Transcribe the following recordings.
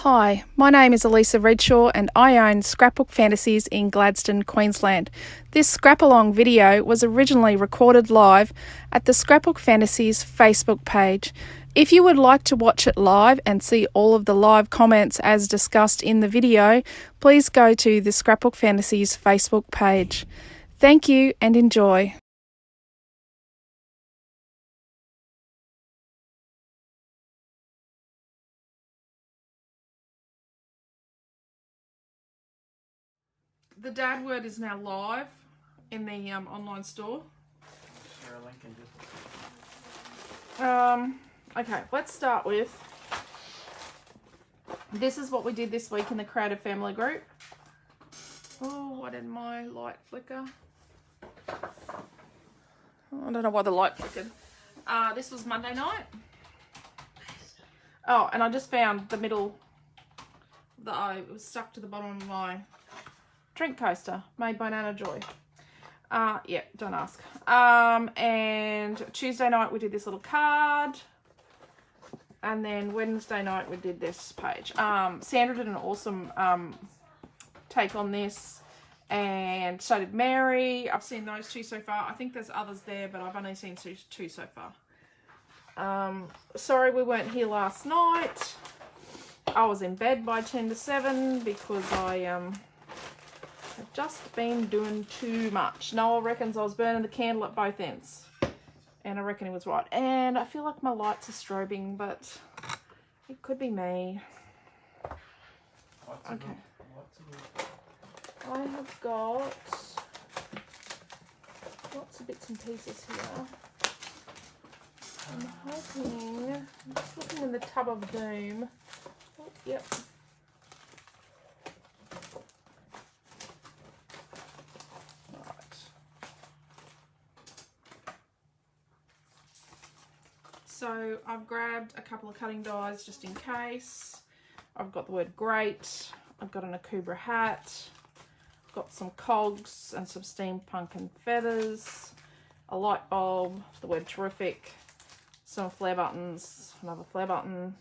Hi, my name is Alicia Redshaw and I own Scrapbook Fantasies in Gladstone, Queensland. This scrap-along video was originally recorded live at the Scrapbook Fantasies Facebook page. If you would like to watch it live and see all of the live comments as discussed in the video, please go to the Scrapbook Fantasies Facebook page. Thank you and enjoy. The Dad word is now live in the online store. Share a link and Okay, let's start with, this is what we did this week in the Creative Family group. Oh, why did my light flicker? I don't know why the light flickered. This was Monday night. Oh, and I just found the middle that I was stuck to the bottom of my drink coaster made by Nana Joy. Yeah, don't ask. And Tuesday night we did this little card. And then Wednesday night we did this page. Sandra did an awesome take on this. And so did Mary. I've seen those two so far. I think there's others there, but I've only seen two so far. Sorry we weren't here last night. I was in bed by 10 to 7 because I've just been doing too much. Noel reckons I was burning the candle at both ends. And I reckon he was right. And I feel like my lights are strobing, but it could be me. Okay. I have got lots of bits and pieces here. I'm hoping, I'm just looking in the tub of doom. Oh, yep. So I've grabbed a couple of cutting dies just in case. I've got the word great. I've got an Akubra hat. I've got some cogs and some steampunk and feathers. A light bulb, the word terrific. Some flare buttons, another flare button.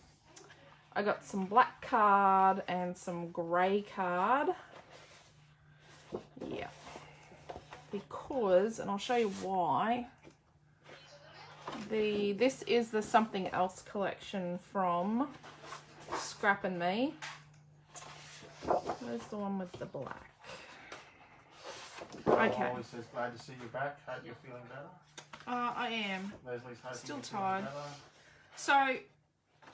I got some black card and some grey card. Yeah. Because, and I'll show you why. This is the Something Else collection from ScrapAndMe. Where's the one with the black? Okay. Always says glad to see you back. Hope you're feeling better. I am. Leslie's hoping Still you're feeling tired. better. So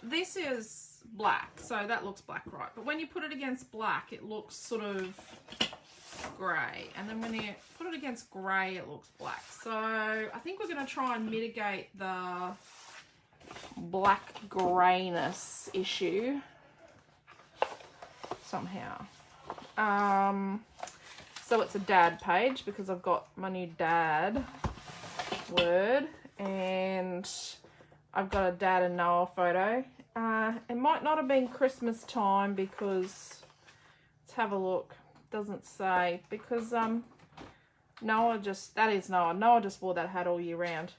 this is black, so that looks black, right? But when you put it against black, it looks sort of grey, and then when you put it against grey, it looks black. So I think we're going to try and mitigate the black greyness issue somehow. So it's a dad page because I've got my new dad word, and I've got a dad and Noah photo. It might not have been Christmas time because, let's have a look. Doesn't say, because Noah just, that is Noah. Noah just wore that hat all year round.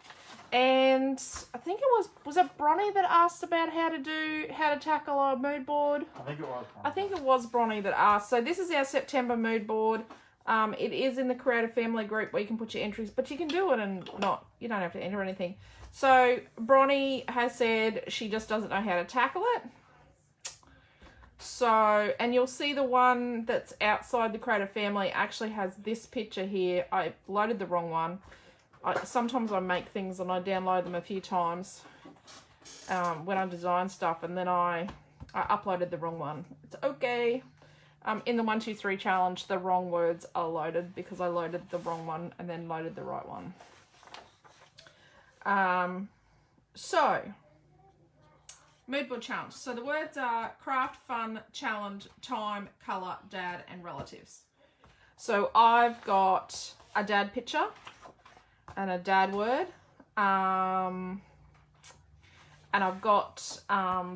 And I think it was it Bronnie that asked about how to tackle a mood board? I think it was. I think it was Bronnie that asked. So this is our September mood board. It is in the Creative Family group where you can put your entries, but you can do it and you don't have to enter anything. So Bronnie has said she just doesn't know how to tackle it. So, and you'll see the one that's outside the Creative Family actually has this picture here. I loaded the wrong one. Sometimes I make things and I download them a few times when I design stuff, and then I uploaded the wrong one. It's okay. In the 1, 2, 3 challenge, the wrong words are loaded because I loaded the wrong one and then loaded the right one. So, mood board challenge. So the words are craft, fun, challenge, time, colour, dad, and relatives. So I've got a dad picture and a dad word. And I've got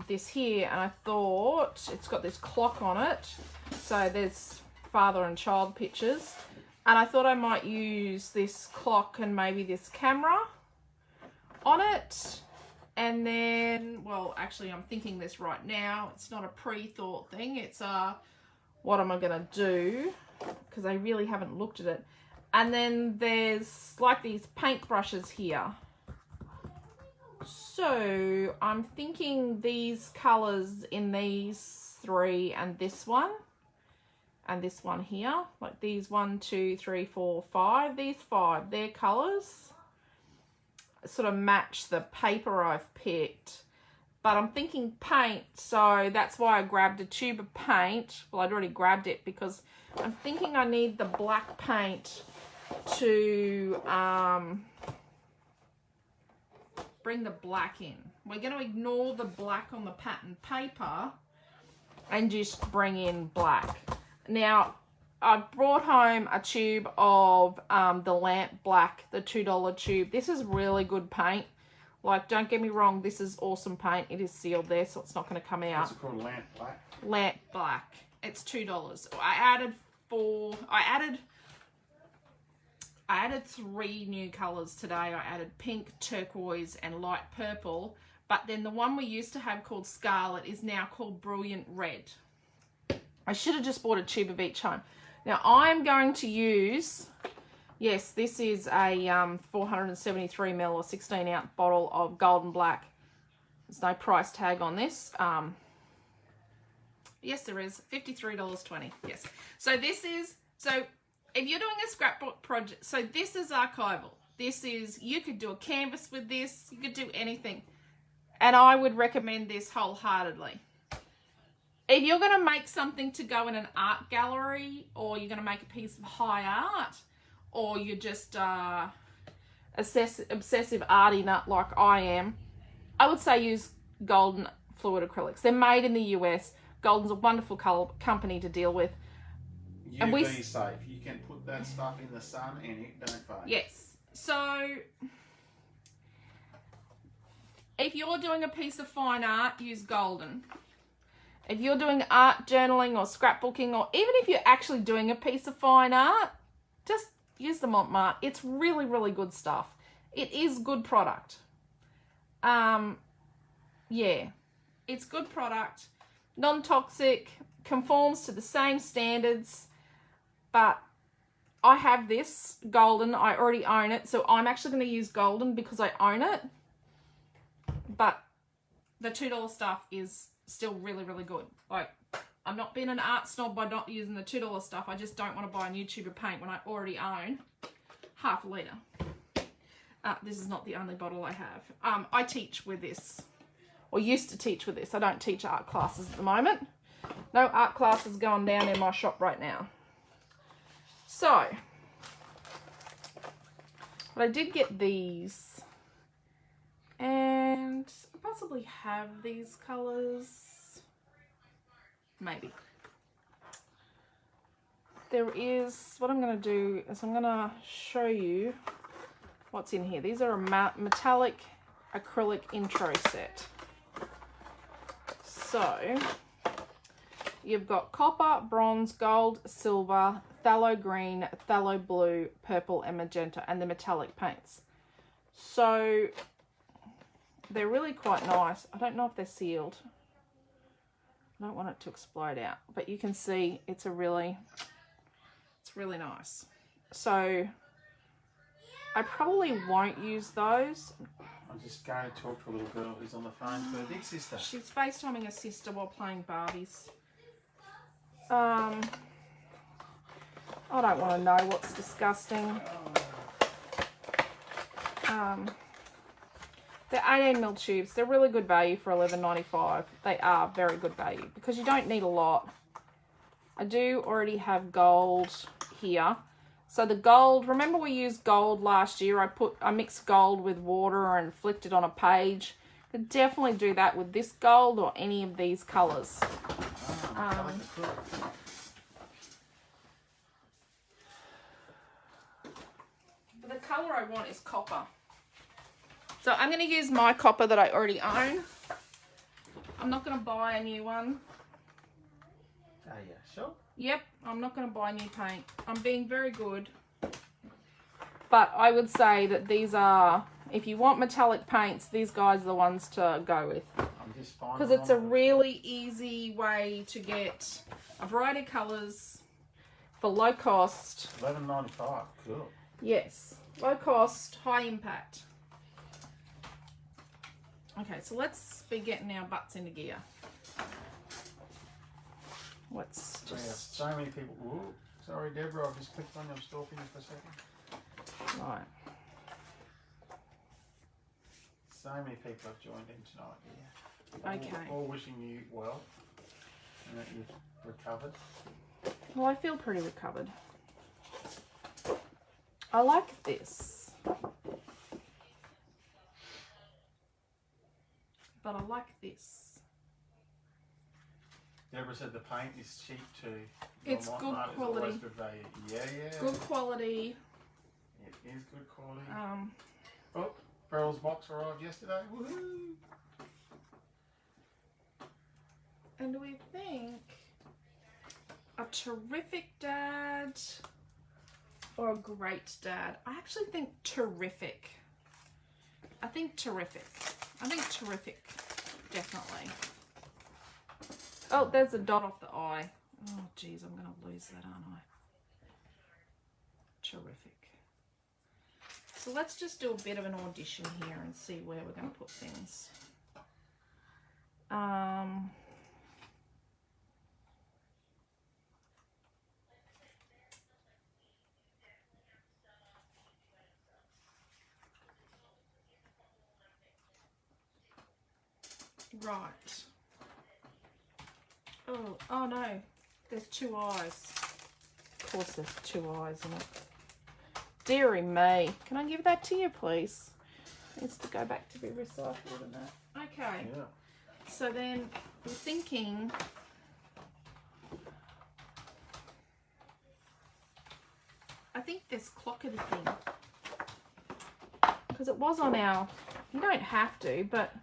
this here, and I thought it's got this clock on it. So there's father and child pictures. And I thought I might use this clock and maybe this camera on it. And then, well, actually I'm thinking this right now. It's not a pre-thought thing. It's what am I going to do? Because I really haven't looked at it. And then there's like these paint brushes here. So I'm thinking these colours in these three and this one here, like these 1, 2, 3, 4, 5, these 5, their colours sort of match the paper I've picked. But I'm thinking paint, so that's why I grabbed a tube of paint. Well, I'd already grabbed it because I'm thinking I need the black paint to bring the black in. We're going to ignore the black on the pattern paper and just bring in black. Now, I've brought home a tube of the Lamp Black, the $2 tube. This is really good paint. Like, don't get me wrong, this is awesome paint. It is sealed there, so it's not going to come out. What's it called? Lamp Black? Lamp Black. It's $2. I added 3 new colours today. I added pink, turquoise, and light purple. But then the one we used to have called Scarlet is now called Brilliant Red. I should have just bought a tube of each home. Now, I'm going to use... Yes, this is a 473 ml or 16 ounce bottle of Golden Black. There's no price tag on this. Yes, there is. $53.20. Yes. So this is, so if you're doing a scrapbook project, so this is archival. This is, you could do a canvas with this. You could do anything. And I would recommend this wholeheartedly. If you're going to make something to go in an art gallery, or you're going to make a piece of high art, or you're just obsessive arty nut like I am, I would say use Golden fluid acrylics. They're made in the US. Golden's a wonderful company to deal with. UV safe. You can put that stuff in the sun and it don't fade. Yes. So if you're doing a piece of fine art, use Golden. If you're doing art journaling or scrapbooking, or even if you're actually doing a piece of fine art, just use the Montmartre. It's really, really good stuff. It is good product. Yeah, it's good product. Non-toxic, conforms to the same standards, but I have this Golden. I already own it, so I'm actually going to use Golden because I own it. But the $2 stuff is still really, really good. Like, I'm not being an art snob by not using the $2 stuff. I just don't want to buy a new tube of paint when I already own half a litre. This is not the only bottle I have. I teach with this, or used to teach with this. I don't teach art classes at the moment. No art classes going down in my shop right now. So, but I did get these, and I possibly have these colours. Maybe. There is, what I'm going to do is I'm going to show you what's in here. These are a metallic acrylic intro set. So, you've got copper, bronze, gold, silver, phthalo green, phthalo blue, purple, and magenta, and the metallic paints. So, they're really quite nice. I don't know if they're sealed. I don't want it to explode out, but you can see it's really nice. So I probably won't use those. I'm just going to talk to a little girl who's on the phone to her big sister. She's FaceTiming her sister while playing Barbies. I don't want to know what's disgusting. They're 18mm tubes. They're really good value for $11.95. They are very good value because you don't need a lot. I do already have gold here. So the gold, remember we used gold last year? I mixed gold with water and flicked it on a page. Could definitely do that with this gold or any of these colours. But the colour I want is copper. So I'm going to use my copper that I already own. I'm not going to buy a new one. Oh yeah, sure. Yep, I'm not going to buy new paint. I'm being very good. But I would say that these are If you want metallic paints, these guys are the ones to go with. I'm just finding because it's a really easy way to get a variety of colours for low cost. $11.95. Cool. Yes, low cost, high impact. Okay, so let's be getting our butts into gear. Let's We have just... so many people. Ooh, sorry, Deborah, I've just clicked on you. I'm stalking you for a second. Right. So many people have joined in tonight. Yeah. Okay. All wishing you well and that you've recovered. Well, I feel pretty recovered. I like this. But I like this. Deborah said the paint is cheap too. It's Walmart good Mart is quality. always good value. Yeah. Good quality. It is good quality. Oh, Beryl's box arrived yesterday. Woohoo! and we think a terrific dad or a great dad. I actually think terrific. I think terrific, definitely. Oh, there's a dot off the eye. Oh, geez, I'm going to lose that, aren't I? Terrific. So let's just do a bit of an audition here and see where we're going to put things. Right. Oh no, there's two eyes. Of course there's two eyes in it. Deary me. Can I give that to you, please? It needs to go back to be recycled and that. Okay. Yeah. So then we're thinking... I think this clockety thing. Because it was on our... You don't have to, but...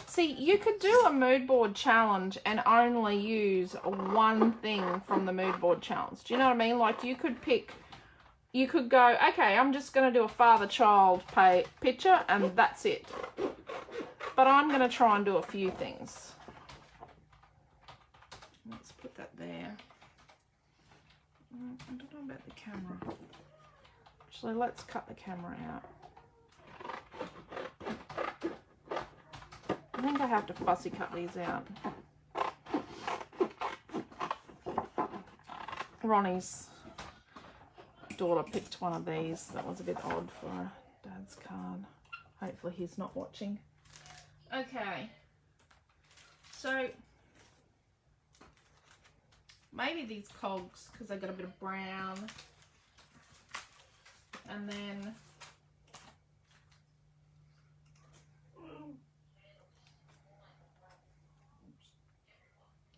See, you could do a mood board challenge and only use one thing from the mood board challenge. Do you know what I mean? Like, you could pick... You could go, okay, I'm just going to do a father-child picture and that's it. But I'm going to try and do a few things. Let's put that there. I don't know about the camera. Actually, let's cut the camera out. I think I have to fussy cut these out. Ronnie's daughter picked one of these. That was a bit odd for a dad's card. Hopefully he's not watching. Okay. So, maybe these cogs, because they got a bit of brown. And then...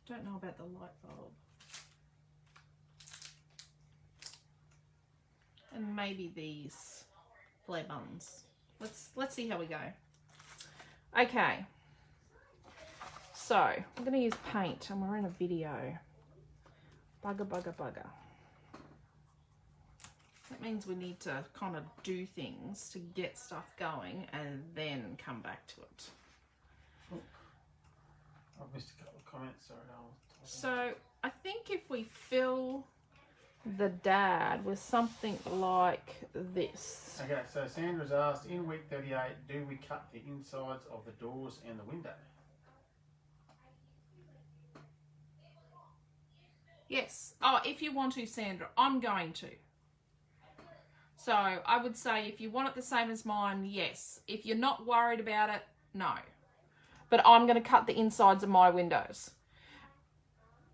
Don't know about the light bulb. And maybe these flare buttons. Let's see how we go. Okay. So, I'm going to use paint and we're in a video. Bugger, bugger, bugger. That means we need to kind of do things to get stuff going and then come back to it. I've missed a couple of comments, sorry. So I think if we fill the dad with something like this. Okay, so Sandra's asked, in week 38, do we cut the insides of the doors and the window? Yes. Oh, if you want to, Sandra, I'm going to. So I would say if you want it the same as mine, yes. If you're not worried about it, no. But I'm going to cut the insides of my windows.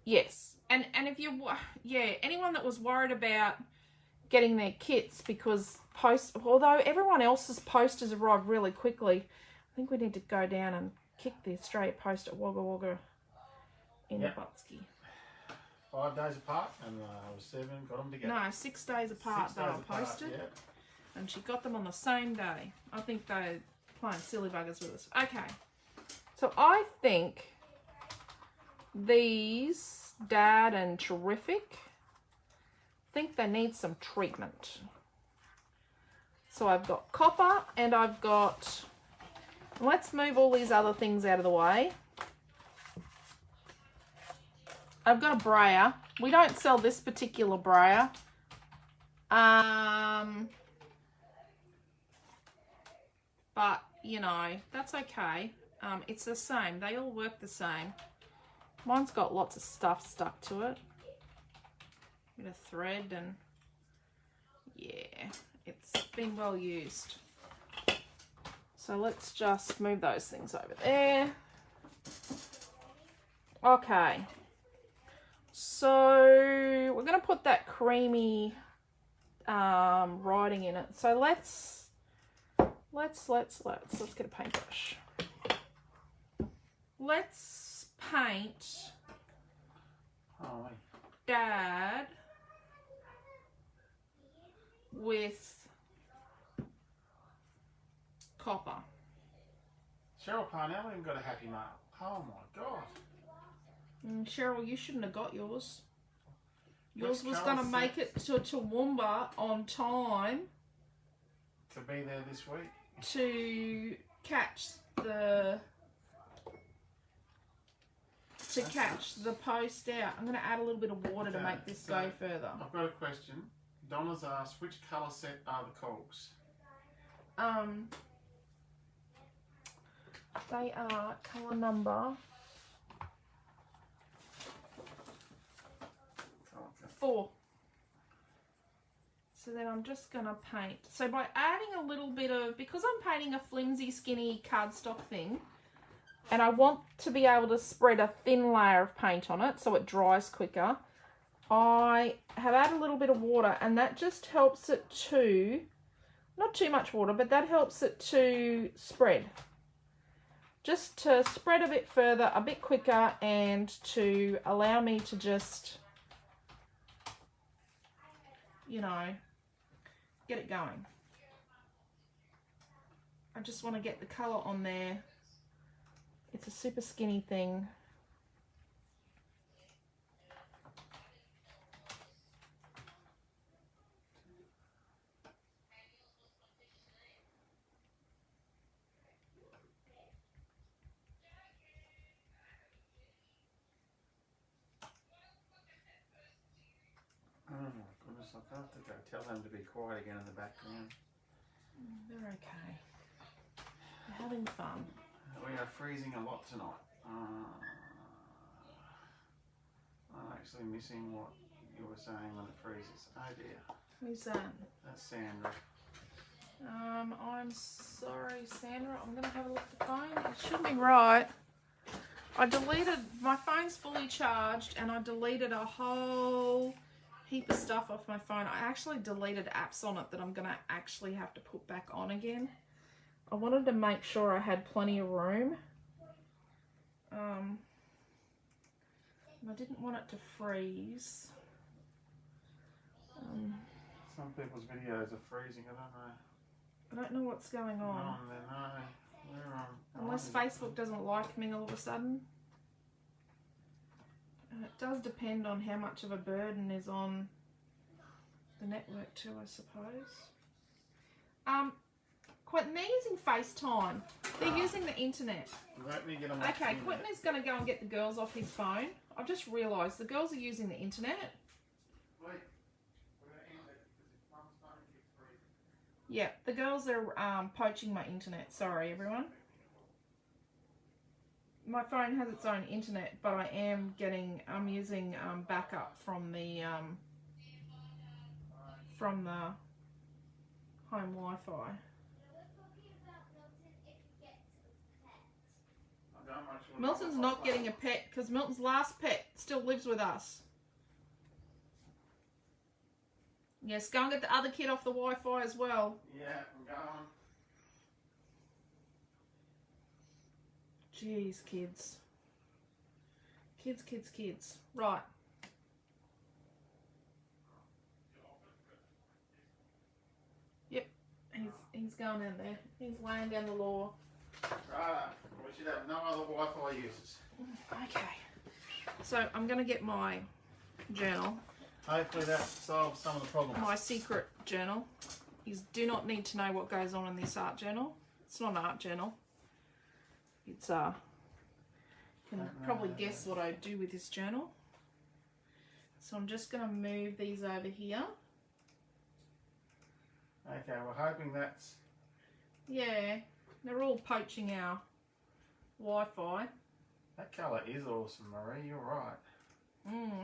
Yes. And if you, yeah, anyone that was worried about getting their kits because although everyone else's posters arrived really quickly, I think we need to go down and kick the Australia Post at Wagga Wagga in Butsky. 5 days apart, and I was 7, got them together. No, 6 days apart they were posted. Yeah. And she got them on the same day. I think they're playing silly buggers with us. Okay. So I think these, Dad and Terrific, think they need some treatment. So I've got copper and I've got, let's move all these other things out of the way. I've got a brayer. We don't sell this particular brayer. But, you know, that's okay. It's the same. They all work the same. Mine's got lots of stuff stuck to it. Bit of thread and, yeah, it's been well used. So let's just move those things over there. Okay. So we're going to put that creamy writing in it. So let's get a paintbrush. Let's paint Dad with copper. Cheryl Parnell even got a happy mail. Oh my god. Cheryl, you shouldn't have got yours. Yours was going to make it to Toowoomba on time. To be there this week. To catch the post out. I'm going to add a little bit of water to make this go further. I've got a question. Donna's asked, which colour set are the cogs? They are colour number 4. So then I'm just going to paint. So by adding a little bit of, because I'm painting a flimsy, skinny cardstock thing, and I want to be able to spread a thin layer of paint on it so it dries quicker, I have added a little bit of water, and that just helps it to, not too much water, but that helps it to spread. Just to spread a bit further, a bit quicker, and to allow me to just, you know, get it going. I just want to get the colour on there. It's a super skinny thing. Oh my goodness, I have to go tell them to be quiet again in the background. They're okay. They're having fun. We are freezing a lot tonight. I'm actually missing what you were saying when it freezes. Oh dear. Who's that? That's Sandra. I'm sorry, Sandra. I'm going to have a look at the phone. It should be right. I deleted, my phone's fully charged, and I deleted a whole heap of stuff off my phone. I actually deleted apps on it that I'm going to actually have to put back on again. I wanted to make sure I had plenty of room. And I didn't want it to freeze. Some people's videos are freezing, I don't know what's going on. Unless Facebook doesn't like me all of a sudden. And it does depend on how much of a burden is on the network too, I suppose. Quentin, they're using FaceTime. They're using the internet. Let me get on Okay, Quentin is going to go and get the girls off his phone. I've just realised the girls are using the internet. Wait, we're going to end it because Mum's phone keeps freezing. Yeah, the girls are poaching my internet. Sorry, everyone. My phone has its own internet, but I'm using backup from the home Wi-Fi. Milton's not getting a pet because Milton's last pet still lives with us. Yes, go and get the other kid off the Wi-Fi as well. Yeah, I'm going. Jeez, kids. Kids. Right. Yep, he's going in there. He's laying down the law. Right, we should have no other Wi-Fi users. Okay. So I'm going to get my journal. Hopefully that solves some of the problems. My secret journal. You do not need to know what goes on in this art journal. It's not an art journal. It's you can probably guess what I do with this journal. So I'm just going to move these over here. Okay, we're hoping that's... Yeah, they're all poaching our Wi-Fi. That colour is awesome, Marie, you're right.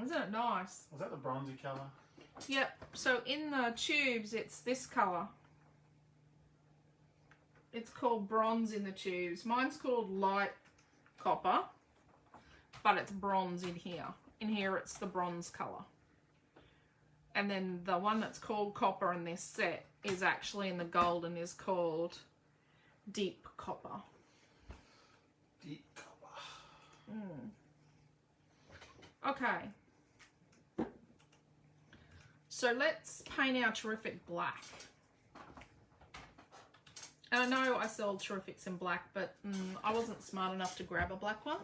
Isn't it nice? Was that the bronzy colour? Yep, so in the tubes it's this colour. It's called bronze in the tubes. Mine's called light copper, but it's bronze in here. In here it's the bronze colour. And then the one that's called copper in this set is actually in the gold and is called deep copper. Deep copper. Okay. So let's paint our terrific black. And I know I sell terrifics in black, but I wasn't smart enough to grab a black one.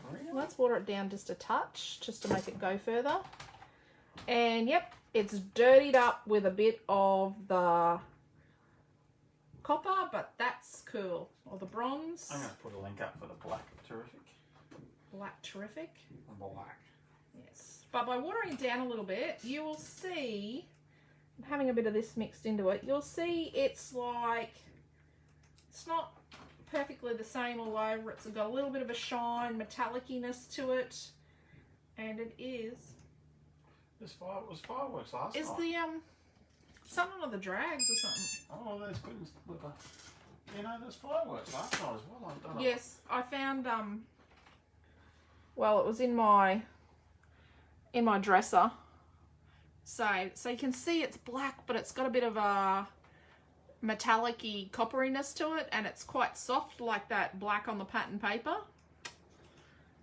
Really? Let's water it down just a touch, just to make it go further. And yep, it's dirtied up with a bit of the copper, but that's cool. Or the bronze. I'm going to put a link up for the black terrific. Black terrific. Black. Yes. But by watering it down a little bit, you will see, having a bit of this mixed into it, you'll see it's like, it's not perfectly the same all over. It's got a little bit of a shine, metallic-iness to it. And it is. This was fireworks last night. Is the, something of the drags or something. Oh, there's Quentin's flipper. You know, there's fireworks last night as well. I don't know. Yes, I found, well, it was in my dresser. So you can see it's black, but it's got a bit of a metallic-y copperiness to it, and it's quite soft like that black on the pattern paper.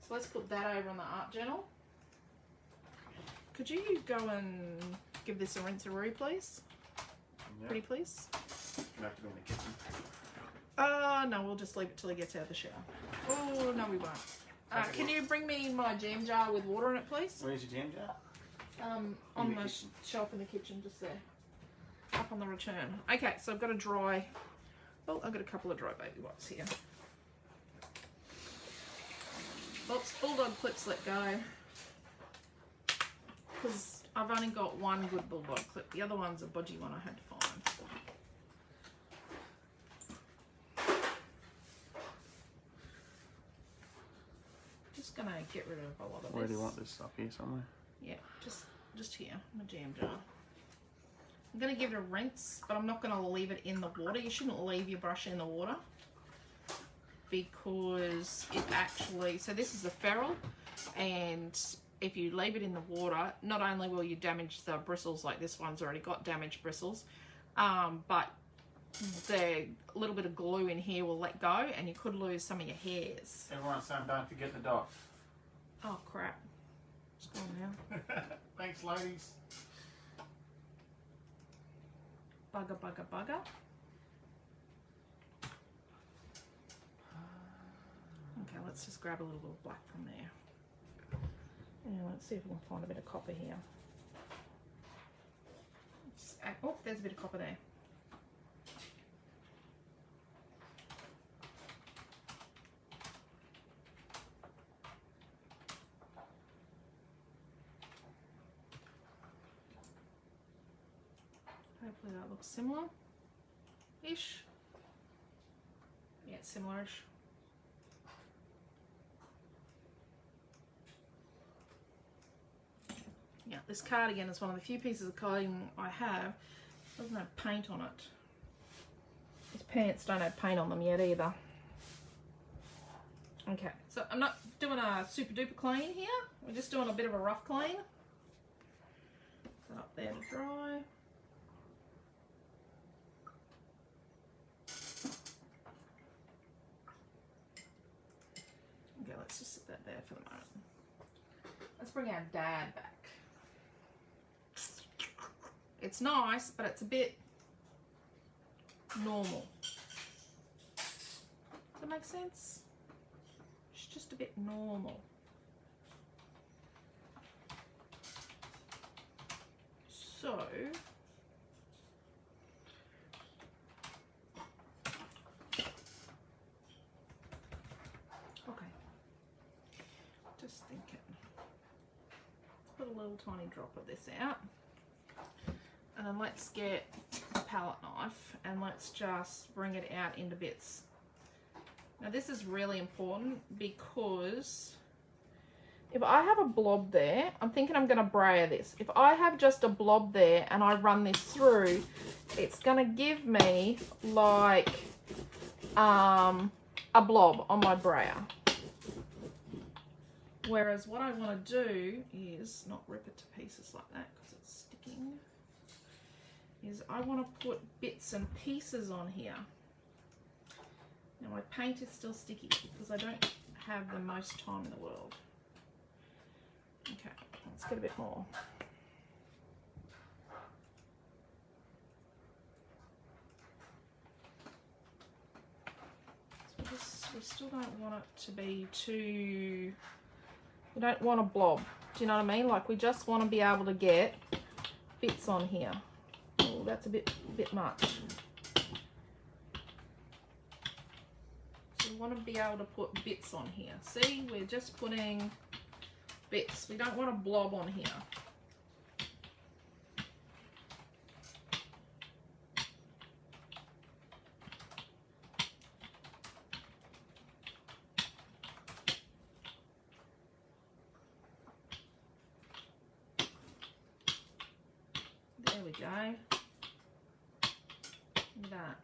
So let's put that over on the art journal. Could you go and give this a rinse-a-roo, please? Yep. Pretty please. You have to be in the kitchen. No, we'll just leave it till he gets out of the shower. Oh, no, we won't. Can you bring me my jam jar with water in it, please? Where's your jam jar? On the the kitchen. shelf in the kitchen, just there. Up on the return. Okay, so I've got a dry... Oh, I've got a couple of dry baby wipes here. Oops, bulldog clips let go. Because I've only got one good bulldog clip. The other one's a budgie one I had to find. Just gonna get rid of a lot of this. Where do you want this stuff? Here somewhere? Yeah, just here, my jam jar. I'm gonna give it a rinse, but I'm not gonna leave it in the water. You shouldn't leave your brush in the water because it actually, so this is a ferrule, and if you leave it in the water, not only will you damage the bristles, like this one's already got damaged bristles, but the little bit of glue in here will let go and you could lose some of your hairs. Everyone's saying don't forget the dot. Oh crap. It's gone now. Thanks, ladies. Bugger, bugger, bugger. Okay, let's just grab a little bit of black from there. And let's see if we can find a bit of copper here. Oh, there's a bit of copper there. Hopefully that looks similar-ish. Yeah, it's similar-ish. Yeah, this cardigan is one of the few pieces of clothing I have. It doesn't have paint on it. These pants don't have paint on them yet either. Okay, so I'm not doing a super duper clean here. We're just doing a bit of a rough clean. Put up there to dry. Okay, let's just sit that there for the moment. Let's bring our dad back. It's nice, but it's a bit normal. Does that make sense? It's just a bit normal. So, Just thinking. Put a little tiny drop of this out. And then let's get a palette knife and let's just bring it out into bits. Now this is really important because if I have a blob there, I'm thinking I'm going to brayer this. If I have just a blob there and I run this through, it's going to give me like a blob on my brayer. Whereas what I want to do is not rip it to pieces like that because it's sticking. Is I want to put bits and pieces on here. Now my paint is still sticky because I don't have the most time in the world. Okay, let's get a bit more. So we still don't want it to be too, we don't want a blob. Do you know what I mean? Like we just want to be able to get bits on here. Oh, that's a bit much. So we want to be able to put bits on here. See, we're just putting bits. We don't want a blob on here. There we go. Look at that.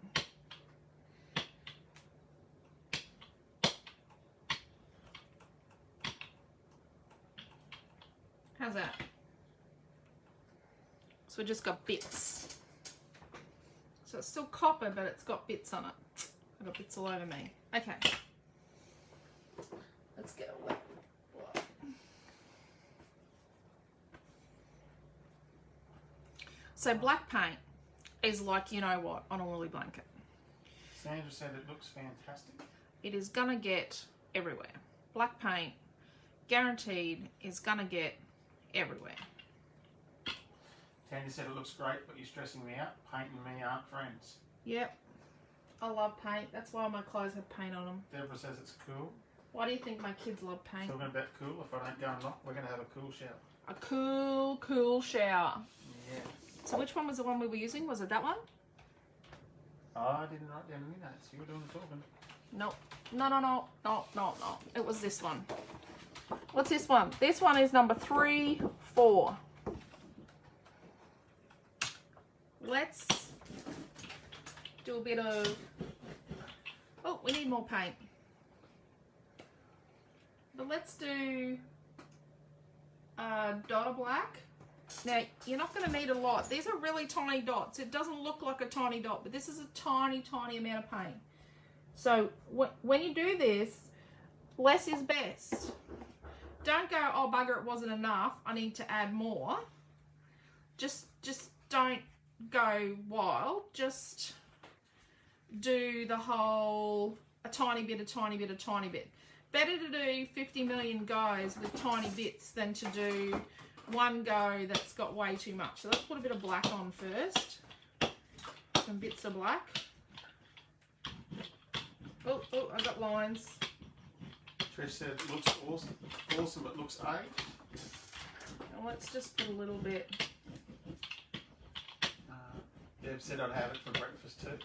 How's that? So we just got bits. So it's still copper, but it's got bits on it. I've got bits all over me. Okay. Let's get a wet. So black paint is like, you know what, on a woolly blanket. Sandra said it looks fantastic. It is gonna get everywhere. Black paint, guaranteed, is gonna get everywhere. Tanya said it looks great, but you're stressing me out. Paint and me aren't friends. Yep. I love paint. That's why my clothes have paint on them. Deborah says it's cool. Why do you think my kids love paint? Talking about cool, if I don't go and knock, we're going to have a cool shower. A cool shower. Yeah. So which one was the one we were using? Was it that one? Oh, I didn't write down any notes. You were doing the talking. Nope. No. It was this one. What's this one? This one is number 3-4. Let's do a bit of... Oh, we need more paint. But let's do a dot of black. Now, you're not going to need a lot. These are really tiny dots. It doesn't look like a tiny dot, but this is a tiny amount of paint. So when you do this, less is best. Don't go, oh bugger, it wasn't enough, I need to add more. Just don't go wild. Just do the whole, a tiny bit. Better to do 50 million goes with tiny bits than to do one go that's got way too much. So let's put a bit of black on first. Some bits of black. Oh, I got lines. Trish said it looks awesome, it looks aged. Now let's just put a little bit. Deb said I'd have it for breakfast too.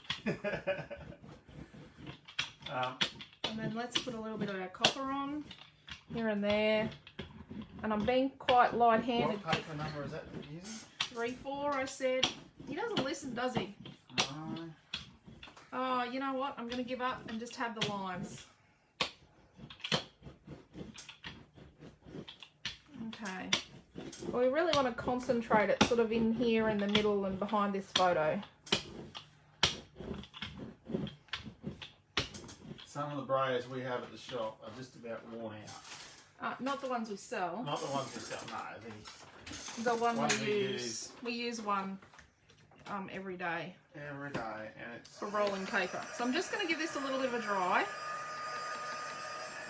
And then let's put a little bit of our copper on, here and there. And I'm being quite light-handed. What paper number is that you're using? 3-4, I said. He doesn't listen, does he? No. Oh, you know what? I'm going to give up and just have the lines. Okay. Well, we really want to concentrate it sort of in here in the middle and behind this photo. Some of the brayers we have at the shop are just about worn out. Not the ones we sell. Not the ones we sell, no. The one ones we use. We use one every day. Every day, and it's for rolling paper. So I'm just going to give this a little bit of a dry.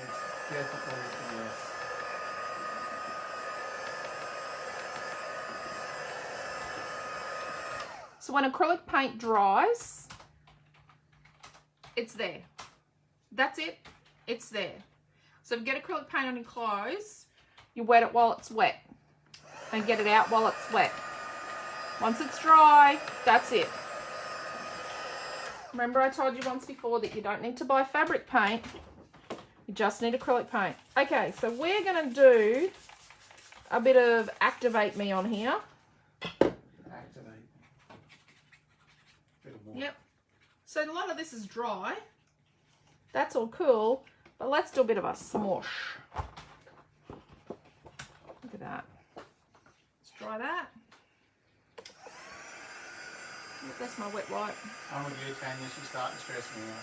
It's definitely, yes. So when acrylic paint dries, it's there. That's it. It's there. So if you get acrylic paint on your clothes, you wet it while it's wet and get it out while it's wet. Once it's dry, that's it. Remember I told you once before that you don't need to buy fabric paint. You just need acrylic paint. Okay, so we're going to do a bit of Activate Me on here. Activate. Bit of water. Yep. So a lot of this is dry. That's all cool, but let's do a bit of a smush. Look at that. Let's dry that. That's my wet wipe. I'm with you, Tanya. She's starting to stress me out.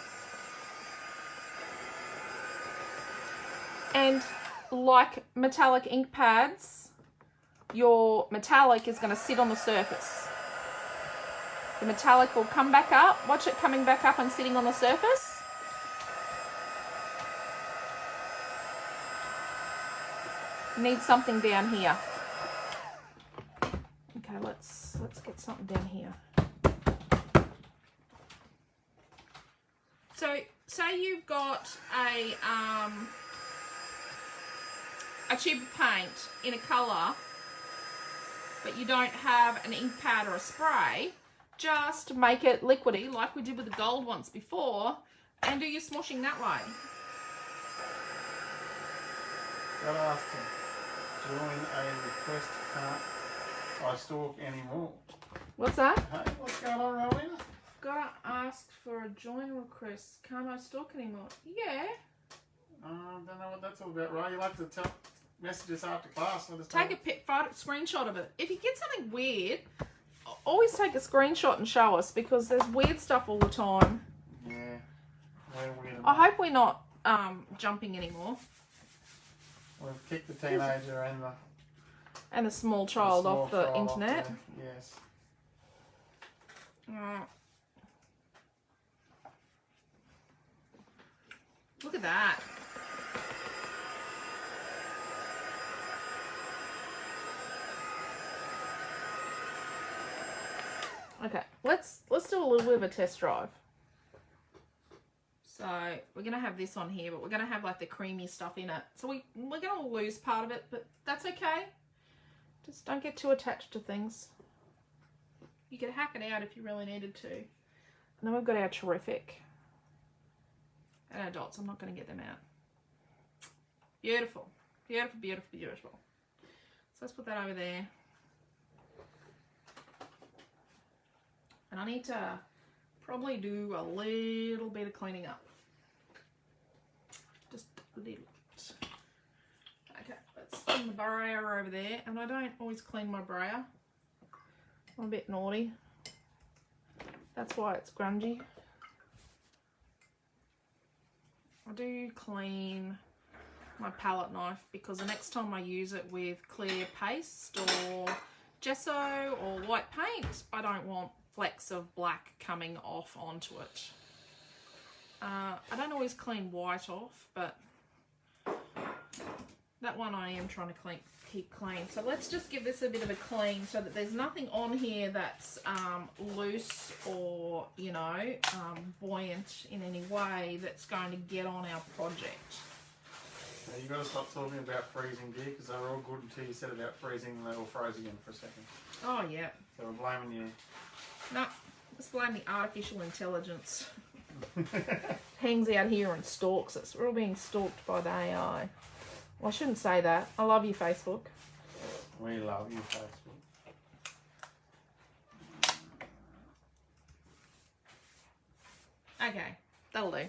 And like metallic ink pads, your metallic is going to sit on the surface. The metallic will come back up. Watch it coming back up and sitting on the surface. Need something down here. Okay, let's get something down here. So say you've got a tube of paint in a colour, but you don't have an ink pad or a spray, just make it liquidy like we did with the gold once before and do your smushing that way. Got asked to join a request, can't I stalk anymore? What's that? Hey, what's going on, Rowena? Gotta ask for a join request. Can't I stalk anymore? Yeah. Don't know what that's all about, Ray. You like to tell messages after class. Take a screenshot of it. If you get something weird, always take a screenshot and show us because there's weird stuff all the time. Yeah. Weird. I hope we're not jumping anymore. We've kicked the teenager and the small child off the internet. Yes. Look at that. Okay, let's do a little bit of a test drive. So we're gonna have this on here, but we're gonna have like the creamy stuff in it. So we're gonna lose part of it, but that's okay. Just don't get too attached to things. You could hack it out if you really needed to. And then we've got our terrific and our dots. I'm not going to get them out. Beautiful. Beautiful, beautiful, beautiful. So let's put that over there. And I need to probably do a little bit of cleaning up. Just a little bit. Okay, let's put the brayer over there. And I don't always clean my brayer. I'm a bit naughty. That's why it's grungy. I do clean my palette knife because the next time I use it with clear paste or gesso or white paint, I don't want flecks of black coming off onto it. I don't always clean white off, but that one I am trying to keep clean. So let's just give this a bit of a clean so that there's nothing on here that's loose or, you know, buoyant in any way that's going to get on our project. Now you've got to stop talking about freezing, dear, because they were all good until you said about freezing and they all froze again for a second. Oh, yeah. So we're blaming you. No, let's blame the artificial intelligence. Hangs out here and stalks us. We're all being stalked by the AI. Well, I shouldn't say that. I love you, Facebook. We love you, Facebook. Okay, that'll do.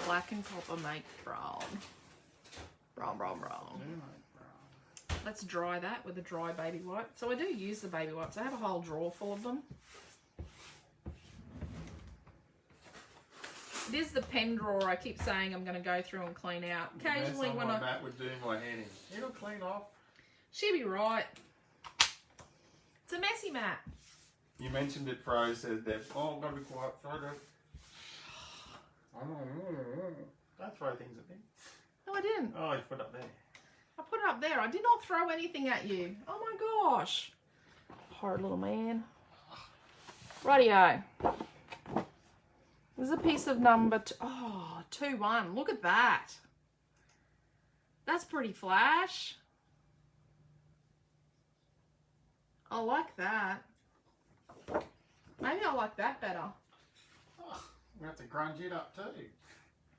Black and copper make brown. Brown, brown, brown. Let's dry that with a dry baby wipe. So I do use the baby wipes. I have a whole drawer full of them. It is the pen drawer I keep saying I'm going to go through and clean out. Occasionally when I... That would do my head in. It'll clean off. She'll be right. It's a messy mat. You mentioned it froze, says Deb. Oh, I've got to be quiet. Sorry, Deb. Don't throw things at me. No, I didn't. Oh, you put it up there. I put it up there. I did not throw anything at you. Oh my gosh. Hard little man. Rightio. This is a piece of number 2-1. Look at that. That's pretty flash. I like that. Maybe I like that better. Oh, we have to grunge it up too.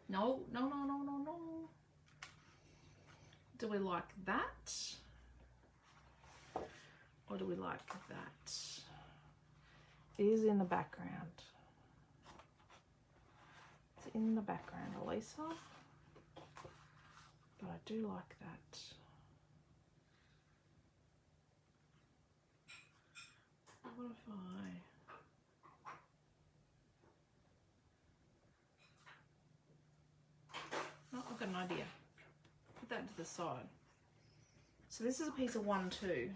No. Do we like that? Or do we like that? It is in the background. It's in the background, Elisa. But I do like that. What if I've got an idea. Put that to the side. So this is a piece of 1-2.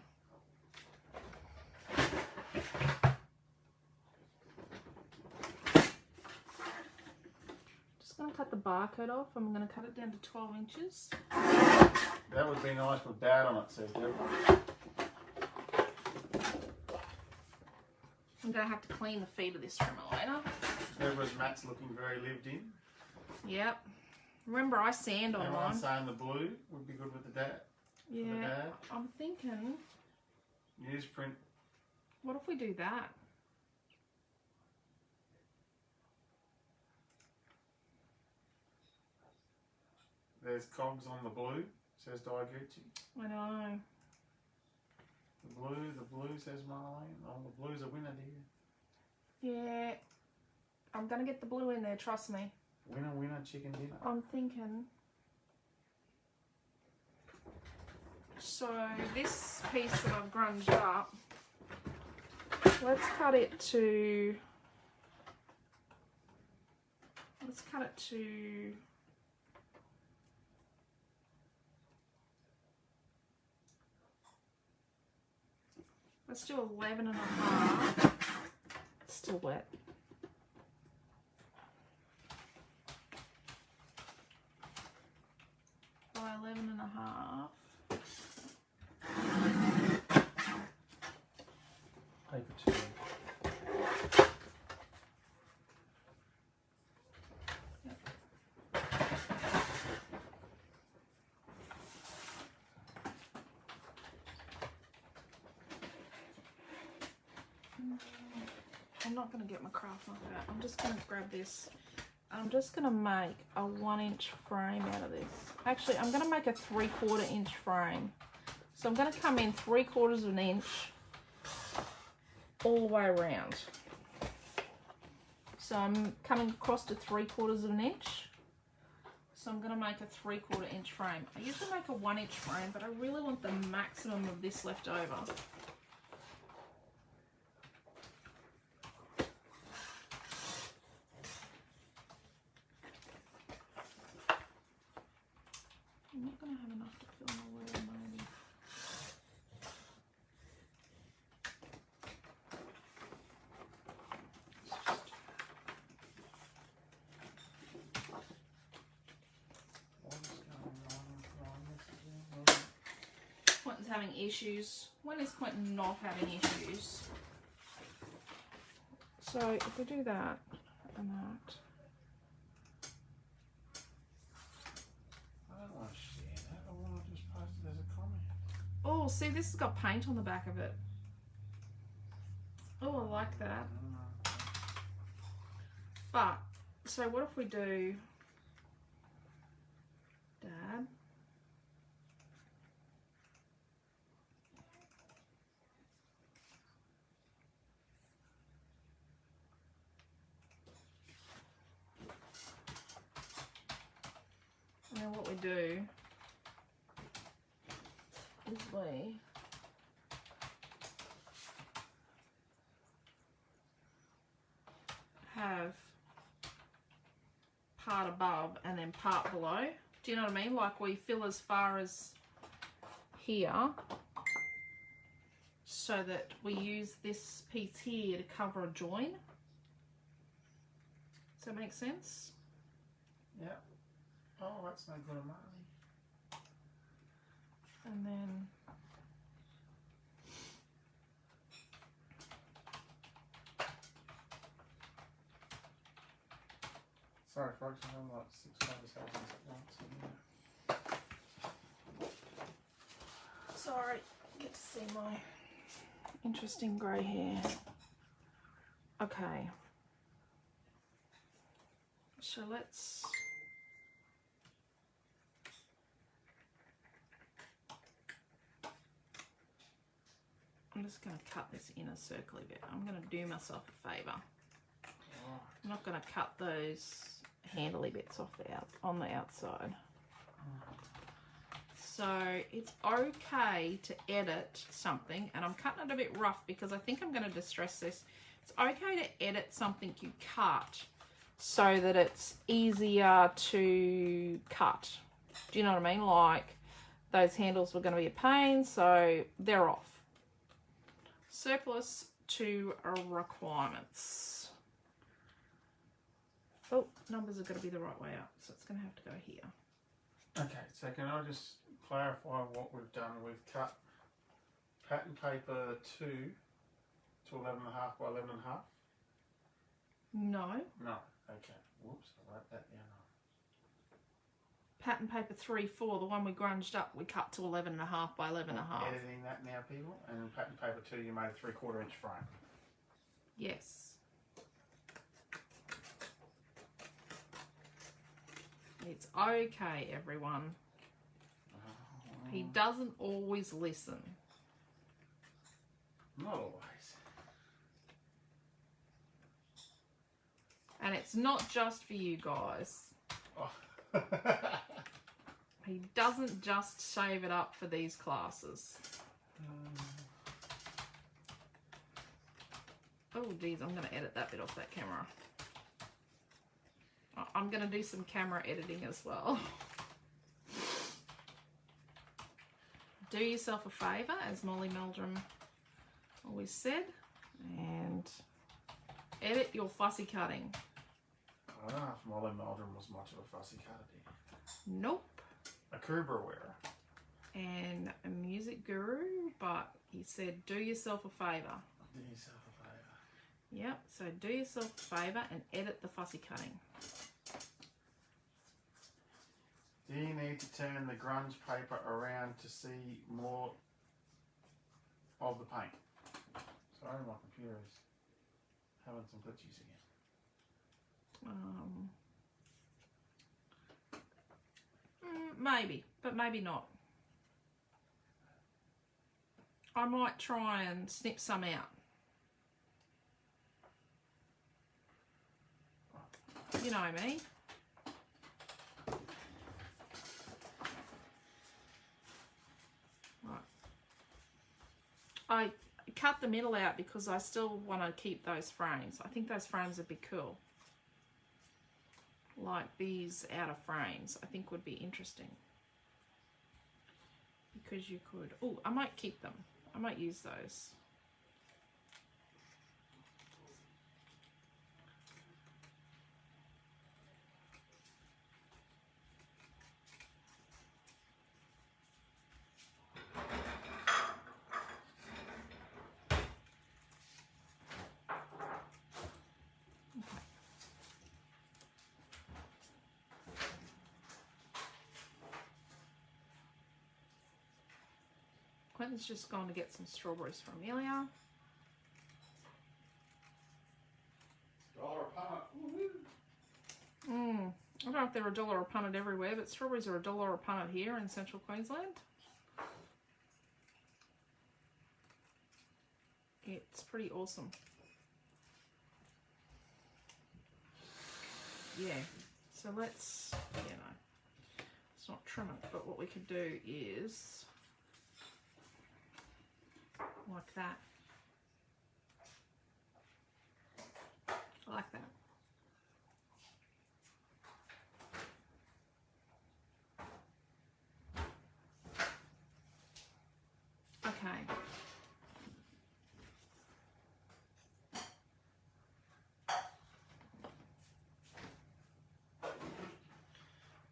Just going to cut the barcode off. I'm going to cut it down to 12 inches. That would be nice with Dad on it, says Deborah. I'm going to have to clean the feet of this trimmer later. Deborah's mat's looking very lived in. Yep. Remember, I sand on Everyone's mine. saying the blue would be good with the Dad. Yeah, the Dad. I'm thinking, Newsprint. what if we do that? There's cogs on the blue, says Diaguchi. I know. The blue, says Marlene. Oh, the blue's a winner, dear. Yeah, I'm going to get the blue in there, trust me. Winner, winner, chicken dinner. I'm thinking. So this piece that I've grunged up, let's cut it to, let's do 11.5. It's still wet. By 11.5. Paper 2. I'm not going to get my craft marker out. I'm just going to grab this. I'm just going to make a 1-inch frame out of this. Actually, I'm going to make a 3/4 inch frame. So I'm going to come in 3/4 of an inch all the way around. So I'm coming across to 3/4 of an inch. So I'm going to make a 3/4 inch frame. I usually make a 1-inch frame, but I really want the maximum of this left over. I'm not going to have enough to fill my wheel, maybe. Quentin's having issues. When is Quentin not having issues? So if we do that and that. I don't want to share that. I want to just post it as a comment. Oh, see, this has got paint on the back of it. Oh, I like that. But, so what if we do, Dad? And then what we do is we have part above and then part below. Do you know what I mean? Like we fill as far as here so that we use this piece here to cover a join. Does that make sense? Yeah. Oh, that's no good, Marley. And then Sorry folks, I'm like 6 hours at once. Sorry, get to see my interesting grey hair. Okay. So let's... I'm just going to cut this inner circly bit. I'm going to do myself a favour. I'm not going to cut those handly bits off on the outside. So it's okay to edit something, and I'm cutting it a bit rough because I think I'm going to distress this. It's okay to edit something you cut so that it's easier to cut. Do you know what I mean? Like those handles were going to be a pain, so they're off. Surplus to requirements. Oh, numbers are going to be the right way up, so it's going to have to go here. Okay, so can I just clarify what we've done? We've cut pattern paper 2 to 11.5 by 11.5? No. No. Okay. Whoops, I wrote that down. Pattern paper 3/4, the one we grunged up, we cut to 11.5 by 11.5. Editing that now, people. And pattern paper 2, you made a 3/4 inch frame. Yes. It's okay, everyone. He doesn't always listen. Not always. And it's not just for you guys. Oh. He doesn't just save it up for these classes. Oh, geez, I'm going to edit that bit off that camera. I'm going to do some camera editing as well. Do yourself a favour, as Molly Meldrum always said, and edit your fussy cutting. I don't know if Molly Meldrum was much of a fussy cutter. Nope. A Kubra wearer. And a music guru, but he said do yourself a favour. Do yourself a favour. Yep, so do yourself a favour and edit the fussy cutting. Do you need to turn the grunge paper around to see more of the paint? Sorry, my computer is having some glitches again. Maybe, but maybe not. I might try and snip some out. You know me. Right. I cut the middle out because I still want to keep those frames. I think those frames would be cool. Like these outer frames, I think would be interesting. Because you could, oh, I might keep them. I might use those. Quentin's just gone to get some strawberries from Amelia. $1 a punnet. I don't know if they're $1 a punnet everywhere, but strawberries are $1 a punnet here in central Queensland. It's pretty awesome. Yeah, so let's, you know, let's not trim it, but what we could do is like that. I like that. Okay.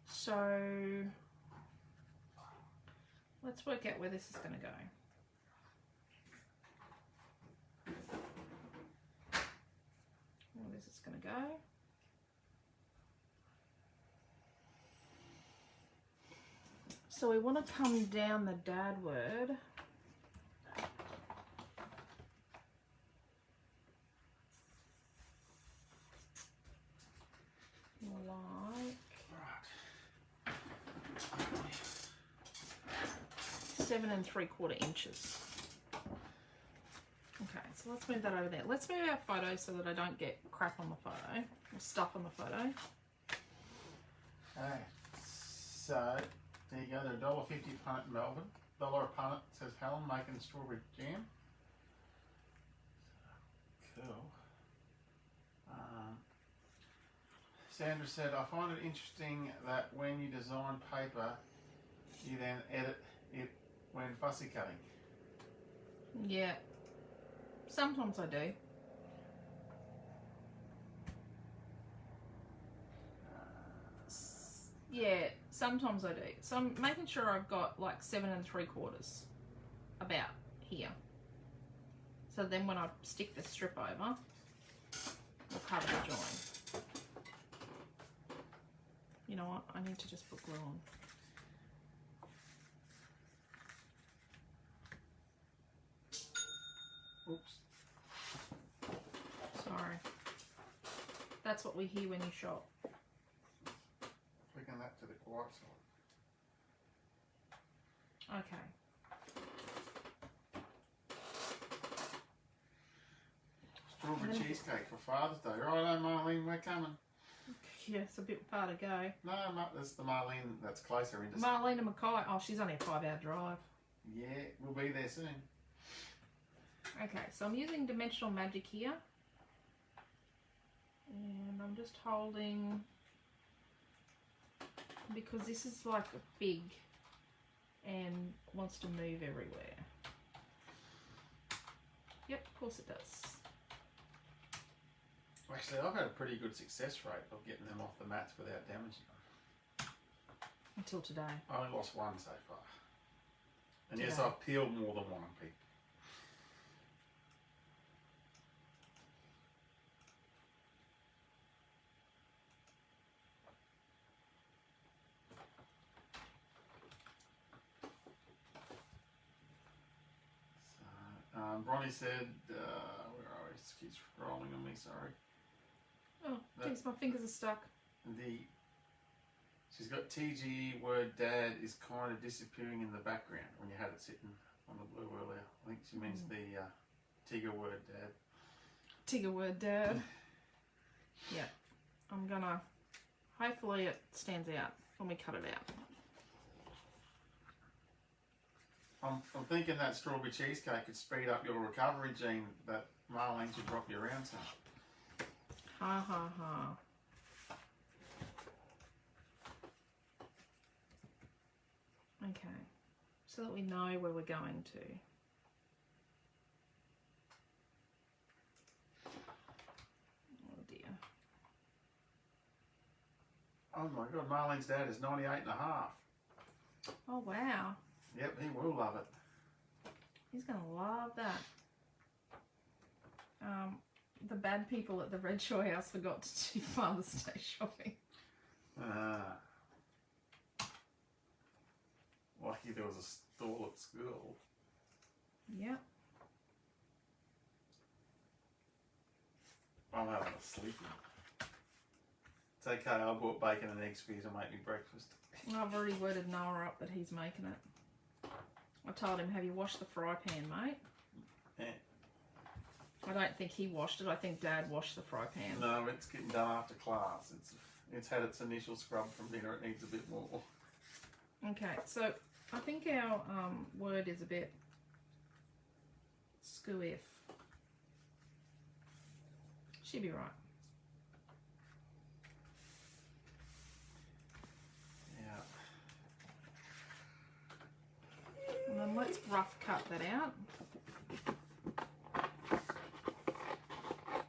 So let's work out where this is going to go. Where this is going to go. So we want to come down the dad word. Like 7 3/4 inches. Okay, so let's move that over there. Let's move our photo so that I don't get crap on the photo or stuff on the photo. Okay, so there you go. They're $1.50 a punnet in Melbourne. $1 a punnet, says Helen, making strawberry jam. Cool. Sandra said, I find it interesting that when you design paper, you then edit it when fussy cutting. Yeah, sometimes I do. Yeah, sometimes I do. So I'm making sure I've got like 7 3/4 about here. So then when I stick the strip over, we'll cover the join. You know what? I need to just put glue on. Oops. Sorry. That's what we hear when you shop. Flicking that to the quiet side. Okay. Strawberry cheesecake for Father's Day. Righto, Marlene, we're coming. Yeah, it's a bit far to go. No, that's the Marlene that's closer into. Marlene and Mackay. Oh, she's only a 5-hour drive. Yeah, we'll be there soon. Okay, so I'm using Dimensional Magic here. And I'm just holding, because this is like a big and wants to move everywhere. Yep, of course it does. Actually, I've had a pretty good success rate of getting them off the mats without damaging them. Until today. I only lost one so far. And yes, Today. I've peeled more than one on people. Bronny said, where are we? Keeps scrolling on me, sorry. Oh, geez, my fingers are stuck. She's got TGE word dad is kind of disappearing in the background when you had it sitting on the blue earlier. I think she means the Tigger word dad. Tigger word dad. Yeah, I'm gonna, hopefully it stands out when we cut it out. I'm thinking that strawberry cheesecake could speed up your recovery, Gene, that Marlene should drop you around some. Ha ha ha. Okay, so that we know where we're going to. Oh dear. Oh my God, Marlene's dad is 98 and a half. Oh wow. Yep, he will love it. He's gonna love that. The bad people at the Redshaw house forgot to do Father's Day shopping. Lucky there was a stall at school. Yep. I'm having a sleepy. It's okay, I bought bacon and eggs for you to make me breakfast. I've already worded Noah up that he's making it. I told him, have you washed the fry pan, mate? Yeah. I don't think he washed it. I think Dad washed the fry pan. No, it's getting done after class. It's had its initial scrub from dinner. It needs a bit more. Okay, so I think our word is a bit skew-if. She'll be right. Yeah. And then let's rough cut that out.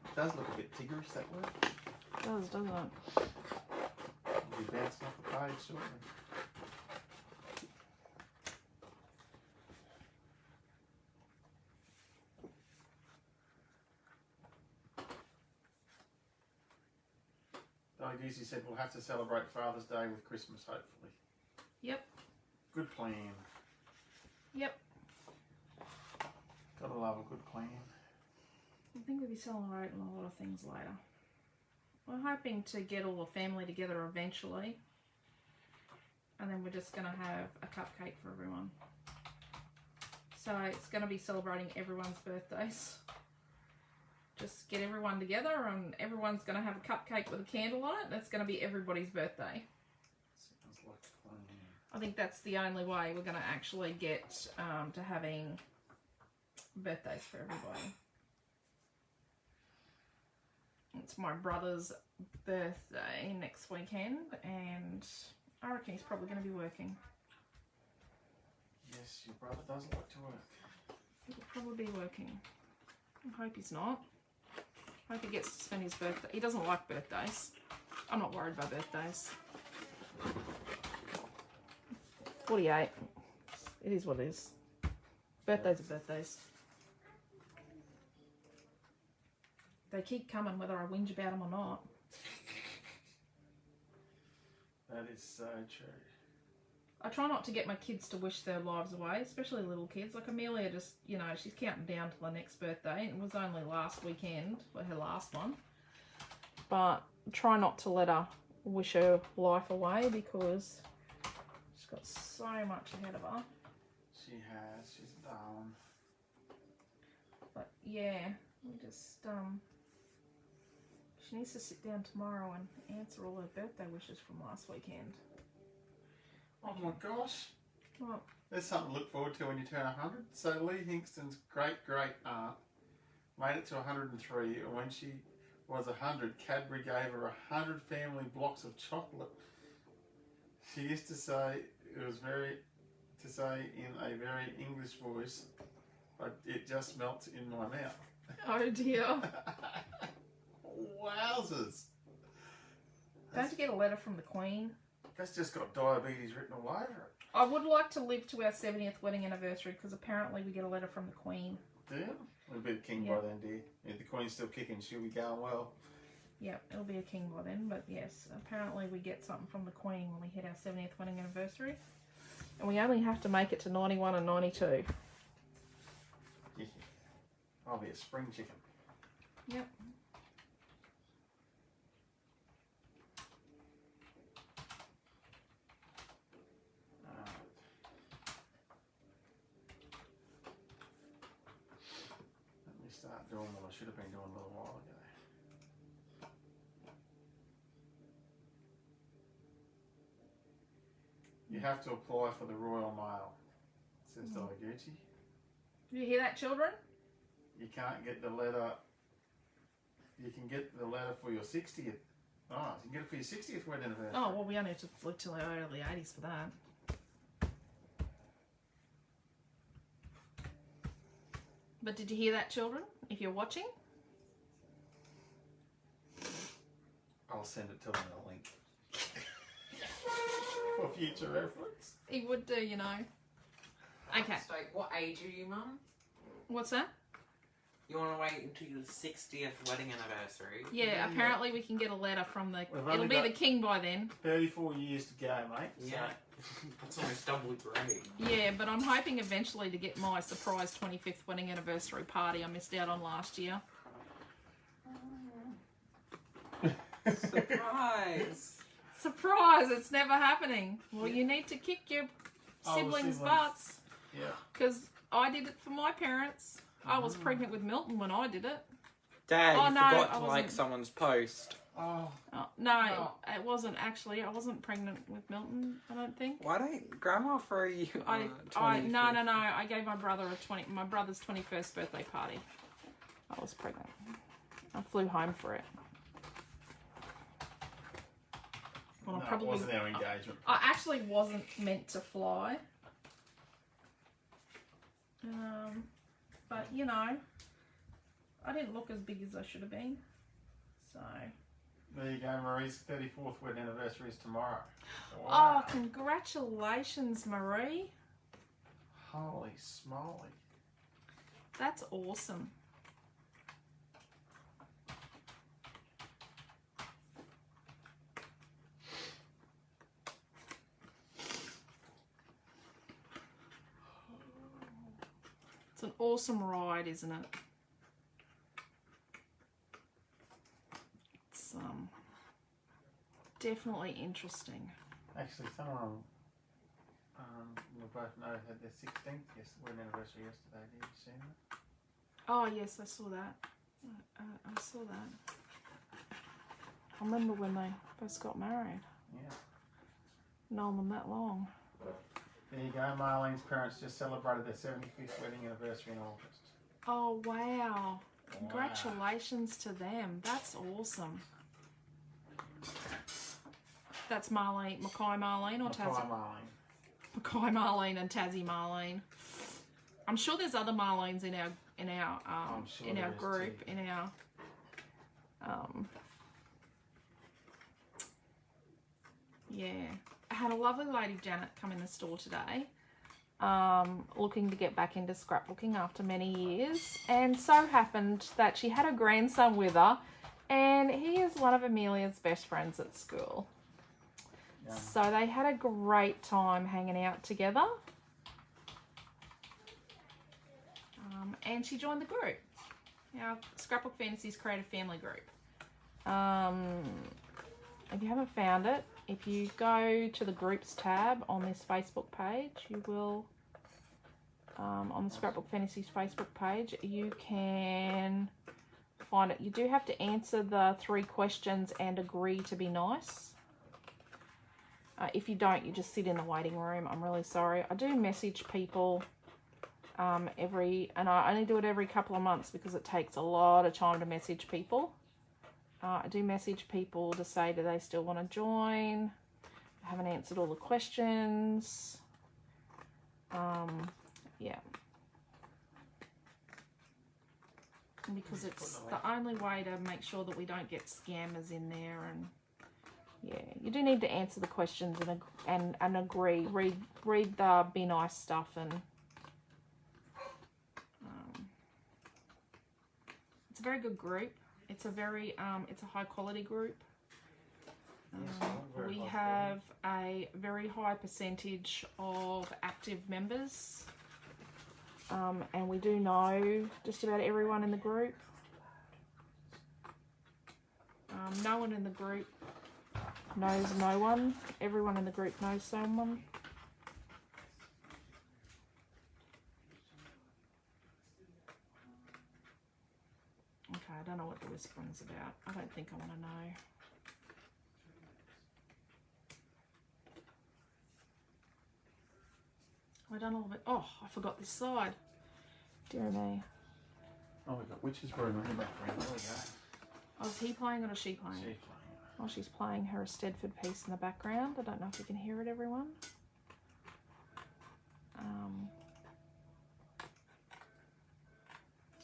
It does look a bit tiggerish, that word. It does, doesn't it? It'll be bouncing off the page shortly. Dolly Goosey said we'll have to celebrate Father's Day with Christmas, hopefully. Yep. Good plan. Yep. Gotta love a good plan. I think we'll be celebrating a lot of things later. We're hoping to get all the family together eventually. And then we're just going to have a cupcake for everyone. So it's going to be celebrating everyone's birthdays. Just get everyone together and everyone's going to have a cupcake with a candle on it. And it's going to be everybody's birthday. Sounds like a plan. I think that's the only way we're going to actually get to having birthdays for everybody. It's my brother's birthday next weekend and I reckon he's probably going to be working. Yes, your brother does like to work. He'll probably be working. I hope he's not. I hope he gets to spend his birthday. He doesn't like birthdays. I'm not worried about birthdays. 48. It is what it is. Birthdays are birthdays. They keep coming whether I whinge about them or not. That is so true. I try not to get my kids to wish their lives away, especially little kids. Like Amelia just, you know, she's counting down to the next birthday. It was only last weekend for her last one. But try not to let her wish her life away because she's got so much ahead of her. She has. She's a darling. But yeah, we just, she needs to sit down tomorrow and answer all her birthday wishes from last weekend. Oh my gosh. What? There's something to look forward to when you turn 100. So Lee Hingston's great aunt made it to 103, and when she was 100, Cadbury gave her 100 family blocks of chocolate. She used to say in a very English voice, but it just melts in my mouth. Oh dear. Wowzers. Don't you get a letter from the Queen? That's just got diabetes written all over it. I would like to live to our 70th wedding anniversary because apparently we get a letter from the Queen. Yeah? We'll be the king by then, dear. If the Queen's still kicking, she'll be going well. Yep, it'll be a king by then, but yes, apparently we get something from the Queen when we hit our 70th wedding anniversary. And we only have to make it to 91 and 92. Yeah. I'll be a spring chicken. Yep. Start doing what I should have been doing a little while ago. You have to apply for the Royal Mail, says Diaguchi. Did you hear that, children? You can't get the letter. You can get the letter for your 60th. Oh, you can get it for your 60th wedding anniversary. Oh, well, we only have to look till our early 80s for that. But did you hear that, children? If you're watching? I'll send it to them in a link. For future reference. He would do, you know. Okay. So, what age are you, Mum? What's that? You want to wait until your 60th wedding anniversary? Yeah, apparently we can get a letter from the... We've It'll only be got the king by then. 34 years to go, mate. Yeah. That's almost double great. Yeah, but I'm hoping eventually to get my surprise 25th wedding anniversary party I missed out on last year. Surprise! Surprise! It's never happening. Well, you need to kick your siblings' butts. Yeah. Because I did it for my parents. I was pregnant with Milton when I did it. Dad, Oh, you no, forgot I to like wasn't. someone's post. Oh. No, it wasn't actually. I wasn't pregnant with Milton, I don't think. Why don't Grandma throw you No. I gave my brother my brother's 21st birthday party. I was pregnant. I flew home for it. Well, No, I probably it wasn't our engagement. I actually wasn't meant to fly. But you know, I didn't look as big as I should have been. So. There you go, Marie's 34th wedding anniversary is tomorrow. Wow. Oh, congratulations, Marie. Holy smoly. That's awesome. It's an awesome ride, isn't it? It's definitely interesting. Actually, someone we both know had their 16th wedding anniversary yesterday. Did you see that? Oh yes, I saw that. I saw that. I remember when they first got married. Yeah. Known them that long. There you go. Marlene's parents just celebrated their 75th wedding anniversary in August. Oh wow! Congratulations to them. That's awesome. That's Marlene, Mackay Marlene, or Tassie? Mackay Marlene and Tassie Marlene. I'm sure there's other Marlenes in our group, in our yeah. I had a lovely lady, Janet, come in the store today, looking to get back into scrapbooking after many years, and so happened that she had a grandson with her, and he is one of Amelia's best friends at school. Yeah. So they had a great time hanging out together, and she joined the group, our Scrapbook Fantasies Creative Family group. If you haven't found it, if you go to the groups tab on this Facebook page, you will, on the Scrapbook Fantasies Facebook page, you can find it. You do have to answer the 3 questions and agree to be nice. If you don't, you just sit in the waiting room. I'm really sorry. I do message people and I only do it every couple of months because it takes a lot of time to message people. I do message people to say that they still want to join. I haven't answered all the questions. Yeah. Because it's the only way to make sure that we don't get scammers in there. And yeah, you do need to answer the questions and agree. Read the be nice stuff, and it's a very good group. It's a very it's a high quality group. We have a very high percentage of active members, and we do know just about everyone in the group. No one in the group knows no one. Everyone in the group knows someone. Okay, I don't know what the whispering's about. I don't think I want to know. I done all of it. Oh, I forgot this side. Dear me. Oh, we've got Witch's Broom in the background. There we go. Oh, is he playing it or is she playing it? She's playing it. Oh, she's playing her Stedford piece in the background. I don't know if you can hear it, everyone.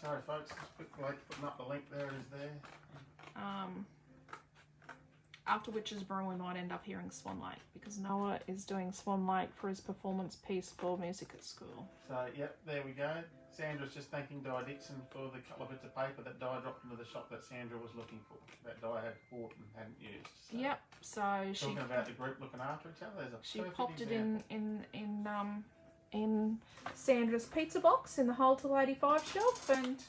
Sorry, folks. Just quickly putting up the link there. It is there. After Witch's Brew, we might end up hearing Swan Lake because Noah is doing Swan Lake for his performance piece for music at school. So, yep, there we go. Sandra's just thanking Di Dixon for the couple of bits of paper that Di dropped into the shop that Sandra was looking for, that Di had bought and hadn't used. So, yep, so she... Talking about the group looking after each other, there's a she perfect popped example. it in Sandra's pizza box in the Whole Till 85 shelf, and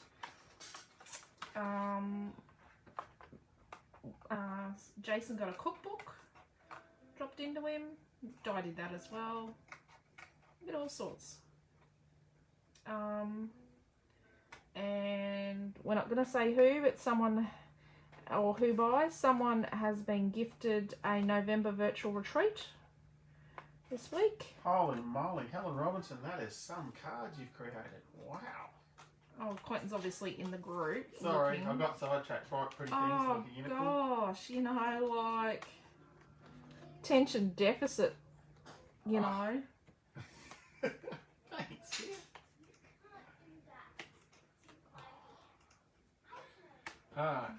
Jason got a cookbook dropped into him. Di did that as well. We did all sorts. And we're not going to say who, but someone, or who by, someone has been gifted a November virtual retreat this week. Holy moly, Helen Robinson, that is some cards you've created. Wow. Oh, Quentin's obviously in the group. Sorry, looking. I got sidetracked. Right, pretty things Oh, like a unicorn. gosh, you know, like, attention deficit, you know. Thanks. Alright.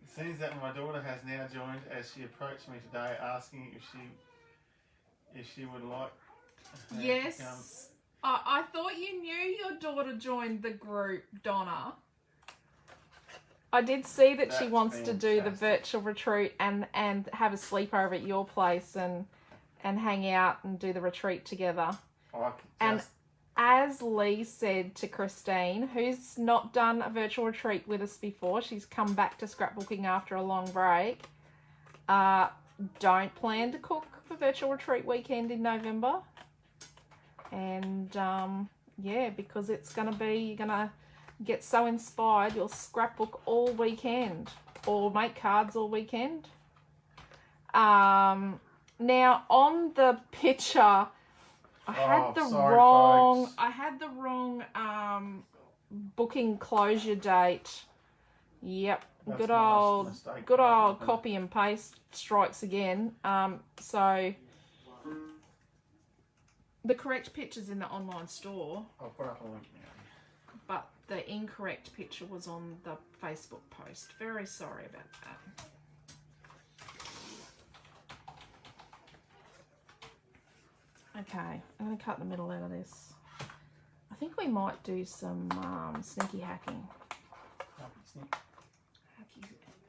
It seems that my daughter has now joined as she approached me today asking if she would like her Yes. to come. I thought you knew your daughter joined the group, Donna. I did see that she That's wants to do the fantastic. virtual retreat and have a sleepover at your place and hang out and do the retreat together. I as Lee said to Christine, who's not done a virtual retreat with us before, she's come back to scrapbooking after a long break. Don't plan to cook for virtual retreat weekend in November. And yeah, because it's going to be, you're going to get so inspired, you'll scrapbook all weekend or make cards all weekend. Now on the picture, I had the wrong booking closure date. Yep. That's Good my old mistake. copy and paste strikes again. So the correct picture's in the online store, I'll put up a link now. but the incorrect picture was on the Facebook post. Very sorry about that. Okay, I'm going to cut the middle out of this. I think we might do some sneaky hacking.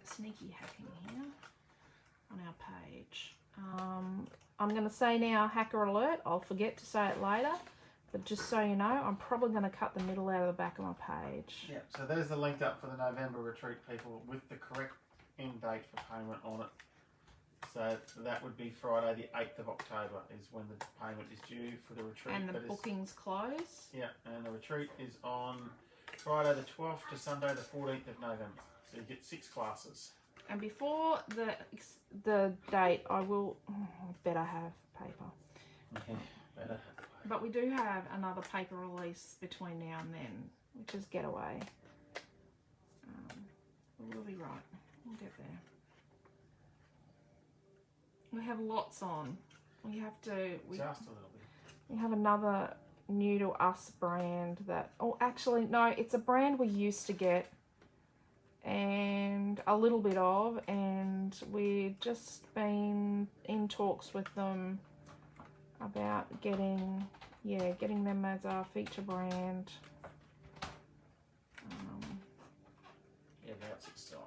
Sneaky hacking here on our page. I'm going to say now hacker alert. I'll forget to say it later, but just so you know, I'm probably going to cut the middle out of the back of my page. Yeah, so there's the link up for the November retreat, people, with the correct end date for payment on it. So that would be Friday the 8th of October is when the payment is due for the retreat. And the bookings close. Yeah, and the retreat is on Friday the 12th to Sunday the 14th of November. So you get 6 classes. And before the date, I will better have paper. Better. But we do have another paper release between now and then, which is Getaway. We'll be right. We'll get there. We have lots on. We have to. Just a little bit. We have another new to us brand that. Oh, actually, no. It's a brand we used to get, and a little bit of, and we've just been in talks with them about getting them as our feature brand. Yeah, that's exciting.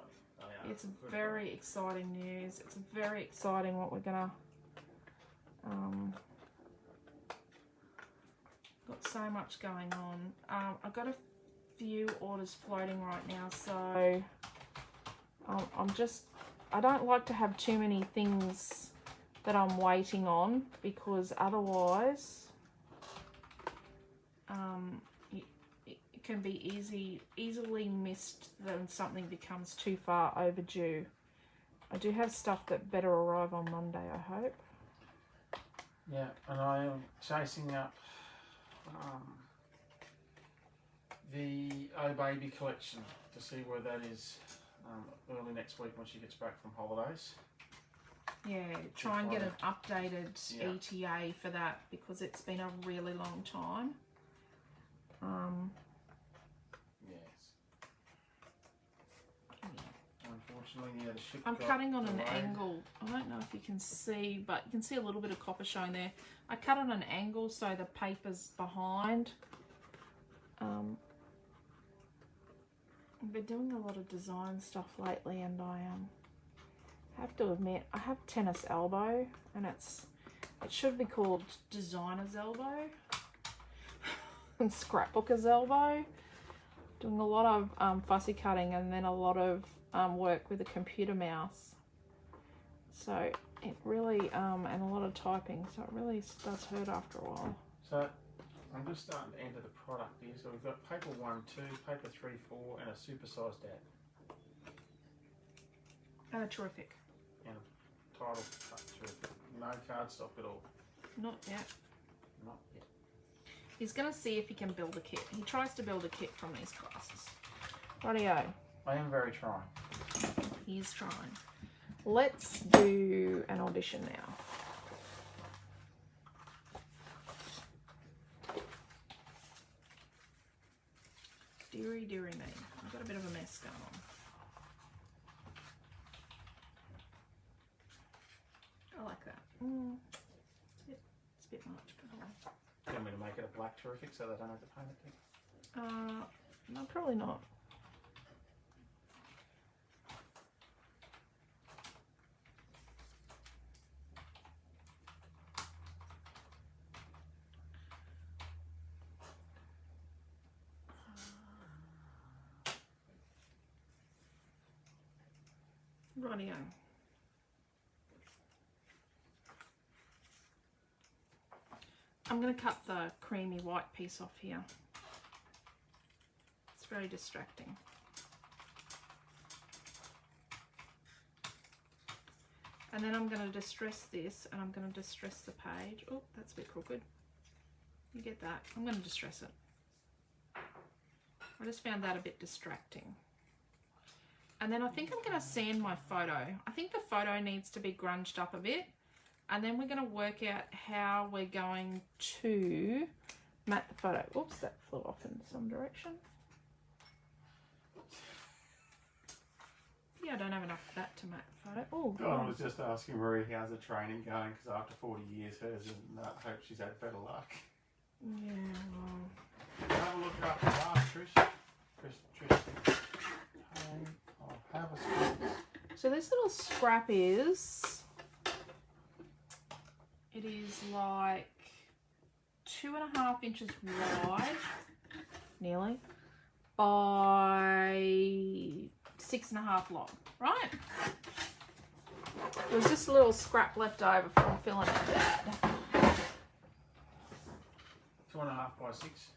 It's very exciting news. It's very exciting what we're gonna got so much going on. I've got a few orders floating right now, so I don't like to have too many things that I'm waiting on, because otherwise it can be easily missed when something becomes too far overdue. I do have stuff that better arrive on Monday, I hope. Yeah, and I am chasing up the Oh Baby collection to see where that is early next week when she gets back from holidays. Yeah, try and get an updated ETA for that, because it's been a really long time. Yes. Unfortunately, the ship I'm got cutting on an delayed. angle. I don't know if you can see, but you can see a little bit of copper showing there. I cut on an angle so the paper's behind. I've been doing a lot of design stuff lately, and I have to admit I have tennis elbow, and it should be called designer's elbow and scrapbooker's elbow. Doing a lot of fussy cutting, and then a lot of work with a computer mouse. So it really and a lot of typing. So it really does hurt after a while. So I'm just starting to enter the product here. So we've got paper 1, 2, paper 3, 4, and a supersized dad. And a terrific. And a title cut terrific. No cardstock at all. Not yet. Not yet. He's going to see if he can build a kit. He tries to build a kit from these classes. Rightio. I am very trying. He's trying. Let's do an audition now. Deary, deary me. I've got a bit of a mess going on. I like that. It's a bit much, but I like it. Do you want me to make it a black terrific so they don't have to paint it? No, probably not. Rightio. I'm going to cut the creamy white piece off here. It's very distracting. And then I'm going to distress this, and I'm going to distress the page. Oh, that's a bit crooked. You get that? I'm going to distress it. I just found that a bit distracting. And then I think I'm going to sand my photo. I think the photo needs to be grunged up a bit. And then we're going to work out how we're going to matte the photo. Oops, that flew off in some direction. Yeah, I don't have enough of that to matte the photo. Oh, God, I was just asking Marie how's the training going, because after 40 years hers, and I hope she's had better luck. Yeah, well. Have a look up the last, Trish. Trish. I'll have a scrap. So this little scrap is, it is like 2.5 inches wide, nearly, by 6.5 long, right? There was just a little scrap left over from filling it, Dad. 2.5 by 6.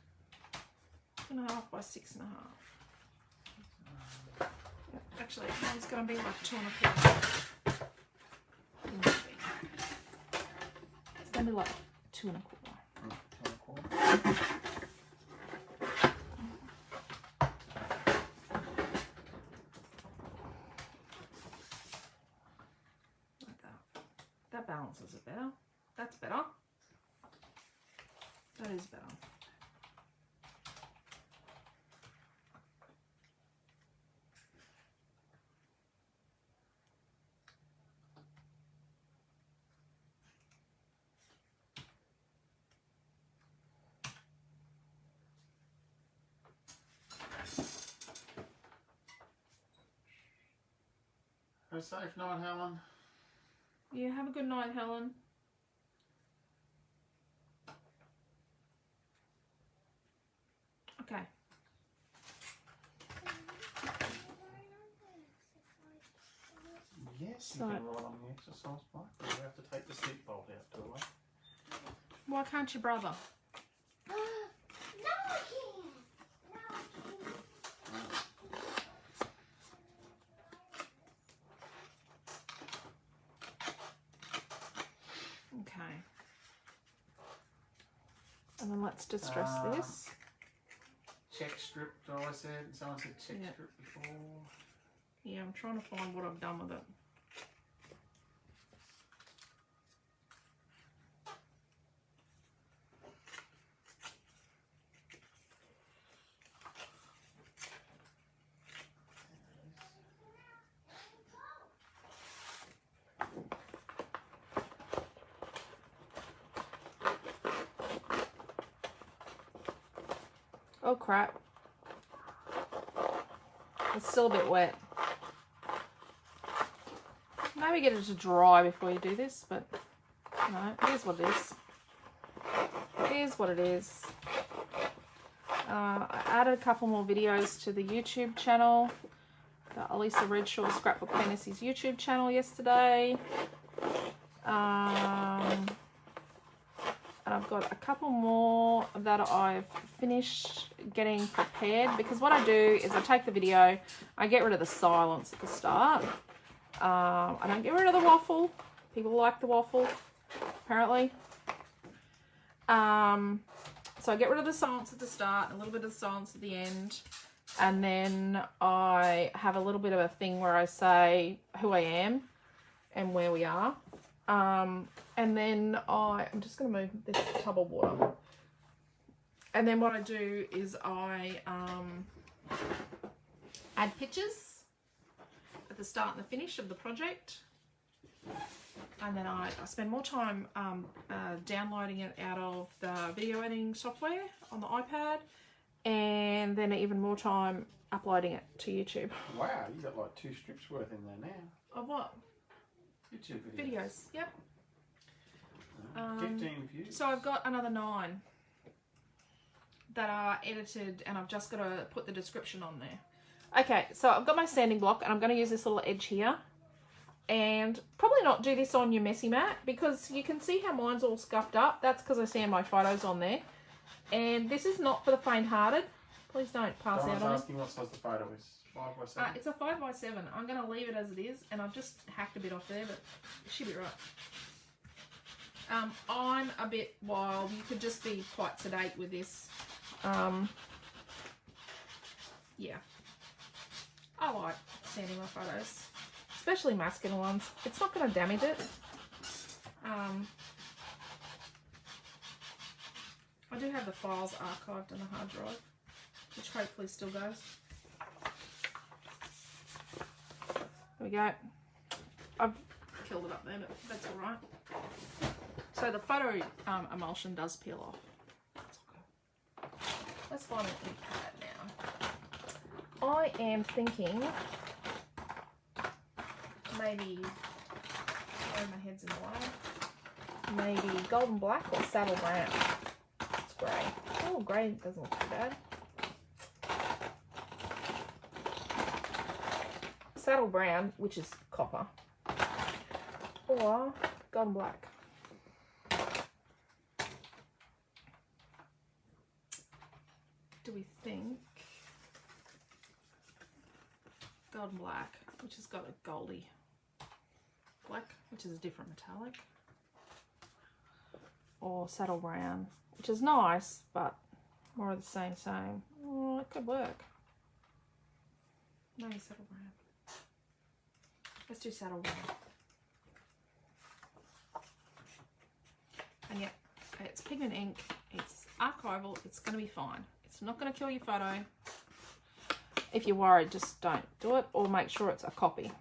2.5 by 6.5. Actually, mine's going to be like 2.25. It's going to be like 2.25. Like that. That balances it better. That's better. That is better. Have a safe night, Helen. Yeah, have a good night, Helen. Okay. Yes, you can ride on the exercise bike, but you have to take the seat bolt out to away. Why can't you, brother? No, I can't. No, I can't. Okay. And then let's distress this. Check strip, I said. Someone said check Yeah. strip before. Yeah, I'm trying to find what I've done with it. Oh crap. It's still a bit wet. Maybe get it to dry before you do this, but no, it is what it is. It is what it is. I added a couple more videos to the YouTube channel, the Alicia Redshaw Scrapbook Fantasies YouTube channel yesterday. And I've got a couple more that I've finished getting prepared, because what I do is I take the video, I get rid of the silence at the start. I don't get rid of the waffle. People like the waffle, apparently. So I get rid of the silence at the start, a little bit of silence at the end, and then I have a little bit of a thing where I say who I am and where we are. And then I'm just going to move this tub of water. And then what I do is I add pictures at the start and the finish of the project. And then I spend more time downloading it out of the video editing software on the iPad. And then even more time uploading it to YouTube. Wow, you got like 2 strips worth in there now. Of what? YouTube videos. Videos, yep. 15 views. So I've got another 9 that are edited, and I've just got to put the description on there. Okay, so I've got my sanding block, and I'm going to use this little edge here And probably not do this on your messy mat because you can see how mine's all scuffed up. That's because I sand my photos on there. And this is not for the faint-hearted. Please don't pass out on me. Someone's asking what size the photo is. 5x7? It's a 5x7. I'm going to leave it as it is, and I've just hacked a bit off there, but it should be right. I'm a bit wild. You could just be quite sedate with this. Yeah. I like sanding my photos, especially masculine ones. It's not going to damage it. I do have the files archived on the hard drive, which hopefully still goes. There we go. I've killed it up there, but that's all right. So the photo emulsion does peel off. That's okay. Let's find an ink pad now. I am thinking maybe, sorry, my head's in the way. Maybe golden black or saddle brown. It's grey. Oh, grey doesn't look too bad. Saddle brown, which is copper, or golden black. Do we think golden black, which has got a goldy black, which is a different metallic, or saddle brown, which is nice but more of the same. Oh, it could work. Maybe saddle brown. Let's do saddle brown. And yeah, it's pigment ink, it's archival, it's going to be fine. It's not going to kill your photo. If you're worried, just don't do it, or make sure it's a copy.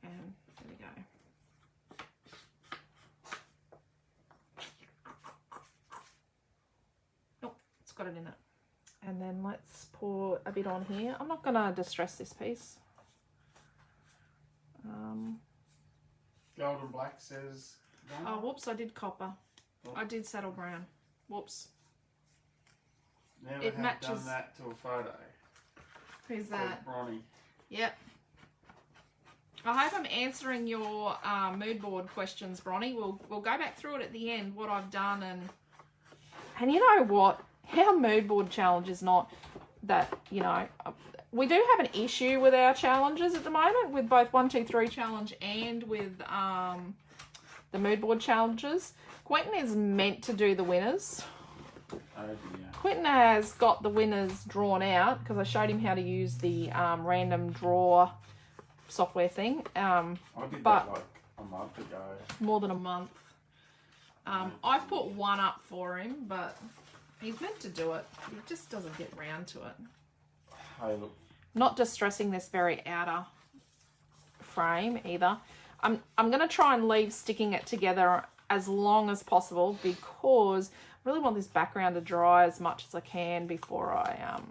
And there we go. Nope, it's got it in it. And then let's pour a bit on here. I'm not going to distress this piece. Golden black says. Oh, whoops, I did copper. Oh. I did saddle brown. Whoops. Never have matches. done that to a photo. Who's that? Bronny. Yep. I hope I'm answering your mood board questions, Bronny. We'll go back through it at the end, what I've done, and you know what? Our mood board challenge is not that, you know, we do have an issue with our challenges at the moment, with both 1, 2, 3 challenge and with the mood board challenges. Quentin is meant to do the winners. Oh, yeah. Quentin has got the winners drawn out because I showed him how to use the random draw software thing. I did that like a month ago. More than a month. I've put one up for him, but he's meant to do it. He just doesn't get round to it. Hey, look. Not distressing this very outer frame either. I'm going to try and leave sticking it together as long as possible because I really want this background to dry as much as I can before I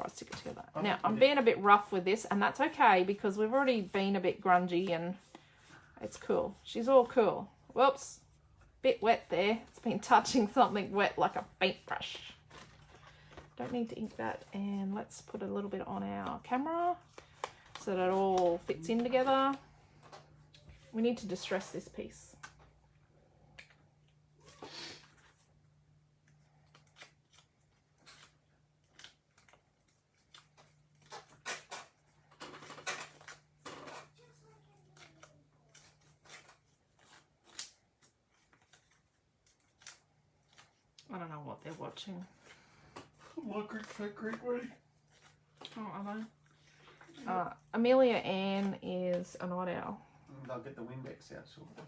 stick it together. Now, I'm being a bit rough with this, and that's okay because we've already been a bit grungy and it's cool. She's all cool. Whoops. Bit wet there. It's been touching something wet like a paintbrush. Don't need to ink that, and let's put a little bit on our camera so that it all fits in together. We need to distress this piece. I don't know what they're watching. Fat Creek wedding. Oh, are they? Amelia Ann is a night owl. They'll get the Windex out shortly.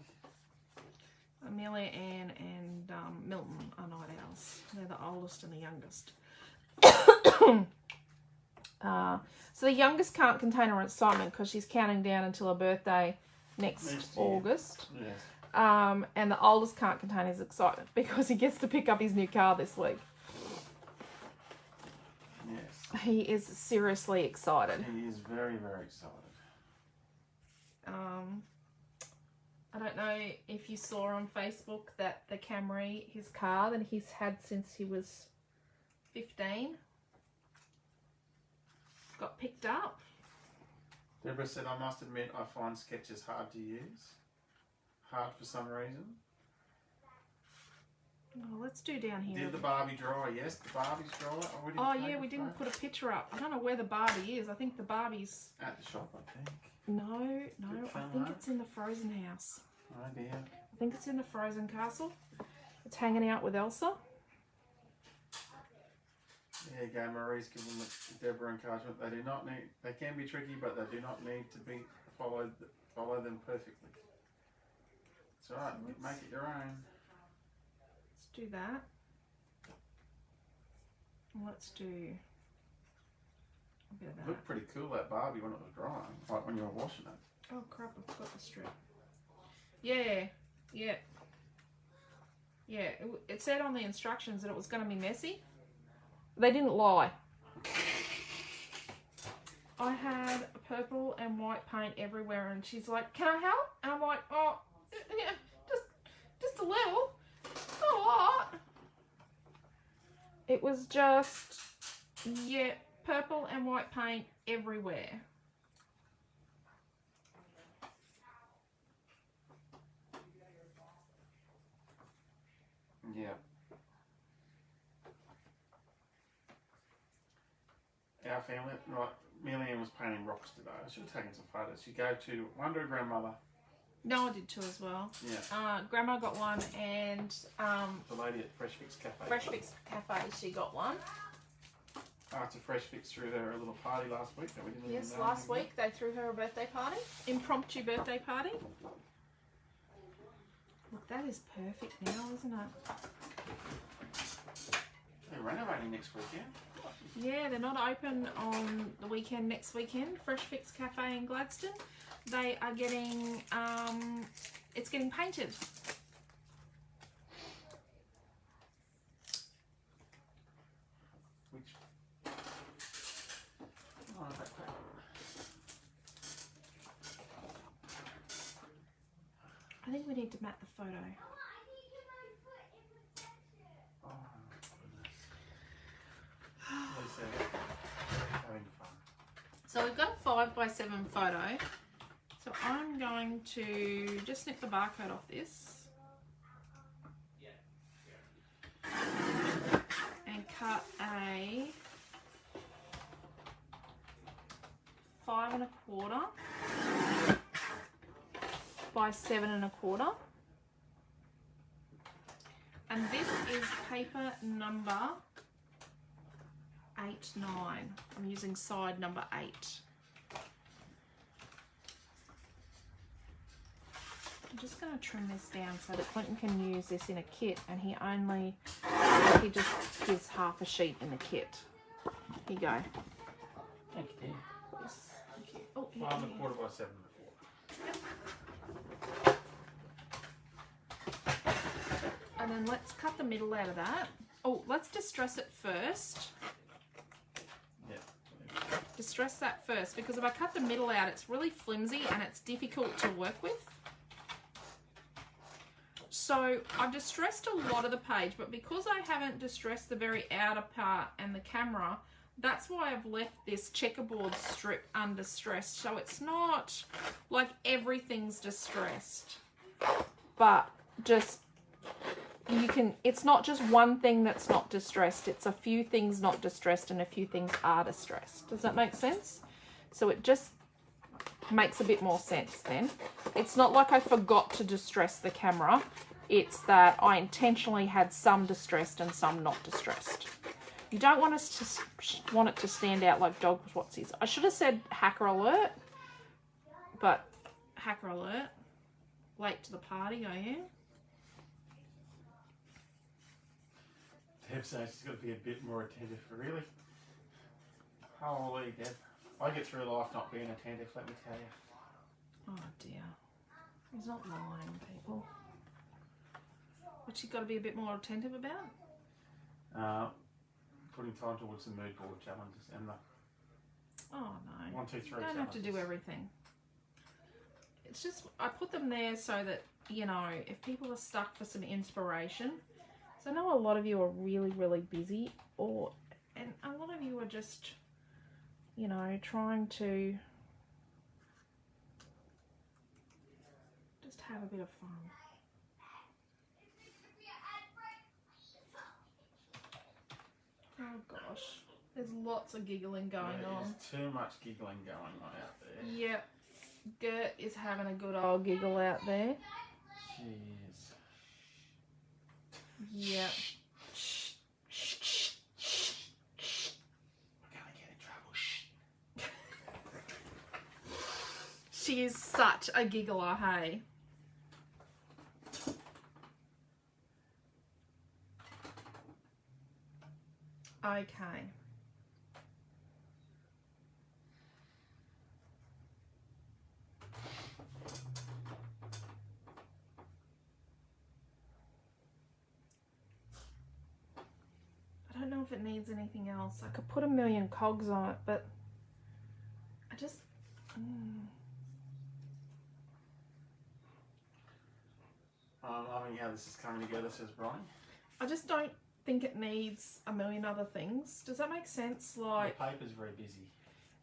Amelia Ann and Milton are night owls. They're the oldest and the youngest. So the youngest can't contain her excitement because she's counting down until her birthday next August. Yes. And the oldest can't contain his excitement because he gets to pick up his new car this week. Yes. He is seriously excited. He is very, very excited. I don't know if you saw on Facebook that the Camry, his car that he's had since he was 15, got picked up. Deborah said, I must admit I find sketches hard to use. Hard for some reason. Oh, let's do down here. Did the Barbie drawer? Yes, the Barbie's drawer. Oh yeah, we didn't put a picture up. I don't know where the Barbie is. I think the Barbie's... At the shop, I think. No, Good I fun, think huh? it's in the Frozen house. Oh dear. I think it's in the Frozen castle. It's hanging out with Elsa. There you go, Marie's giving Deborah encouragement. They do not need, they can be tricky, but they do not need to be follow them perfectly. It's alright, make it your own. Let's do that. Let's do a bit of that. Looked pretty cool, that Barbie, when it was drying, like when you were washing it. Oh crap, I've got the strip. Yeah, yeah. Yeah, it said on the instructions that it was going to be messy. They didn't lie. I had purple and white paint everywhere, and she's like, "Can I help?" And I'm like, "Oh, yeah, just a little, not a lot." It was just, yeah, purple and white paint everywhere. Yeah. Our family, right, Millian was painting rocks today. I should have taken some photos. You go to Wonder Grandmother. No, I did too as well. Yeah. Grandma got one, and The lady at Fresh Fix Cafe. Fresh Fix Cafe, she got one. After Fresh Fix threw her a little party last week that we didn't Yes, even know last anything week they threw her a birthday party. Impromptu birthday party. Look, that is perfect now, isn't it? about. They're renovating next weekend. Yeah, they're not open on the weekend next weekend. Fresh Fix Cafe in Gladstone. They are getting, it's getting painted. Which? Oh, that crap. I think we need to mat the photo. Oh, goodness. Lisa, having fun. So we've got a 5x7 photo. So I'm going to just snip the barcode off this. And cut a 5 1/4 by 7 1/4. And this is paper number 8/9. I'm using side number 8. I'm just going to trim this down so that Quentin can use this in a kit, and he just gives half a sheet in the kit. Here you go. Thank you, dear. Yes, thank you. Oh, here, 5 here. 1/4 by 7 1/4. And then let's cut the middle out of that. Oh, let's distress it first. Yeah. Distress that first, because if I cut the middle out, it's really flimsy and it's difficult to work with. So I've distressed a lot of the page, but because I haven't distressed the very outer part and the camera, that's why I've left this checkerboard strip undistressed. So it's not like everything's distressed, but just it's not just one thing that's not distressed. It's a few things not distressed and a few things are distressed. Does that make sense? So it just makes a bit more sense then. It's not like I forgot to distress the camera. It's that I intentionally had some distressed and some not distressed. You don't want it to stand out like dog whatsies. I should have said hacker alert, but hacker alert. Late to the party, I am. Deb says she's got to be a bit more attentive. Really? Holy, Deb. I get through life not being attentive, let me tell you. Oh dear. He's not lying, people. What's she got to be a bit more attentive about? Putting time towards the mood board challenges and the Oh no. 1, 2, 3 You don't challenges. have to do everything. It's just, I put them there so that, you know, if people are stuck for some inspiration. So I know a lot of you are really, really busy, and a lot of you are just, you know, trying to just have a bit of fun. Oh gosh, there's lots of giggling going on. There's too much giggling going on out there. Yep, Gert is having a good old giggle out there. She is. Yep. We're gonna get in trouble. She is such a giggler, hey? Okay. I don't know if it needs anything else. I could put a million cogs on it, but I just... I'm loving how this is coming together, says Bronnie. I just don't think it needs a million other things. Does that make sense? Like, the paper's very busy.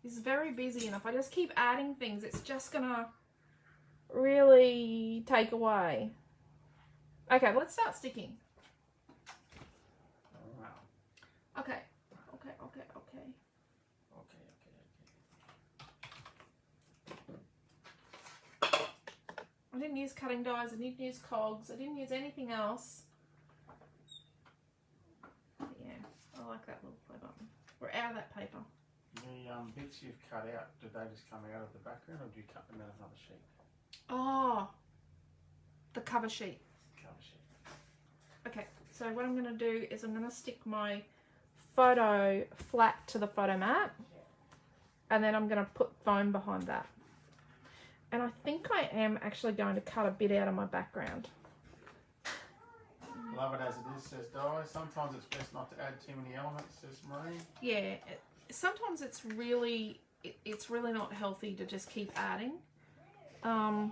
it's very busy, and if I just keep adding things, it's just gonna really take away. Okay, let's start sticking. Oh, wow. Okay. I didn't use cutting dies, I didn't use cogs, I didn't use anything else. But yeah, I like that little play button. We're out of that paper. The bits you've cut out, did they just come out of the background or do you cut them out of another sheet? Oh, the cover sheet. Cover sheet. Okay, so what I'm going to do is I'm going to stick my photo flat to the photo mat, and then I'm going to put foam behind that. And I think I am actually going to cut a bit out of my background. Love it as it is, says Di. Sometimes it's best not to add too many elements, says Marie. Yeah, sometimes it's really not healthy to just keep adding. There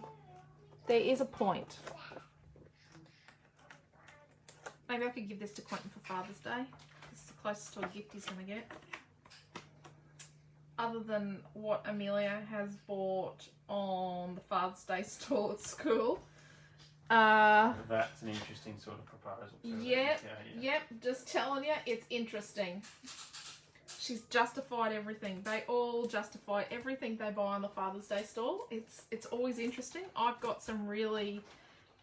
is a point. Maybe I could give this to Quentin for Father's Day. This is the closest to a gift he's going to get. Other than what Amelia has bought on the Father's Day stall at school. That's an interesting sort of proposal too. Yep, just telling you, it's interesting. She's justified everything. They all justify everything they buy on the Father's Day stall. It's always interesting. I've got some really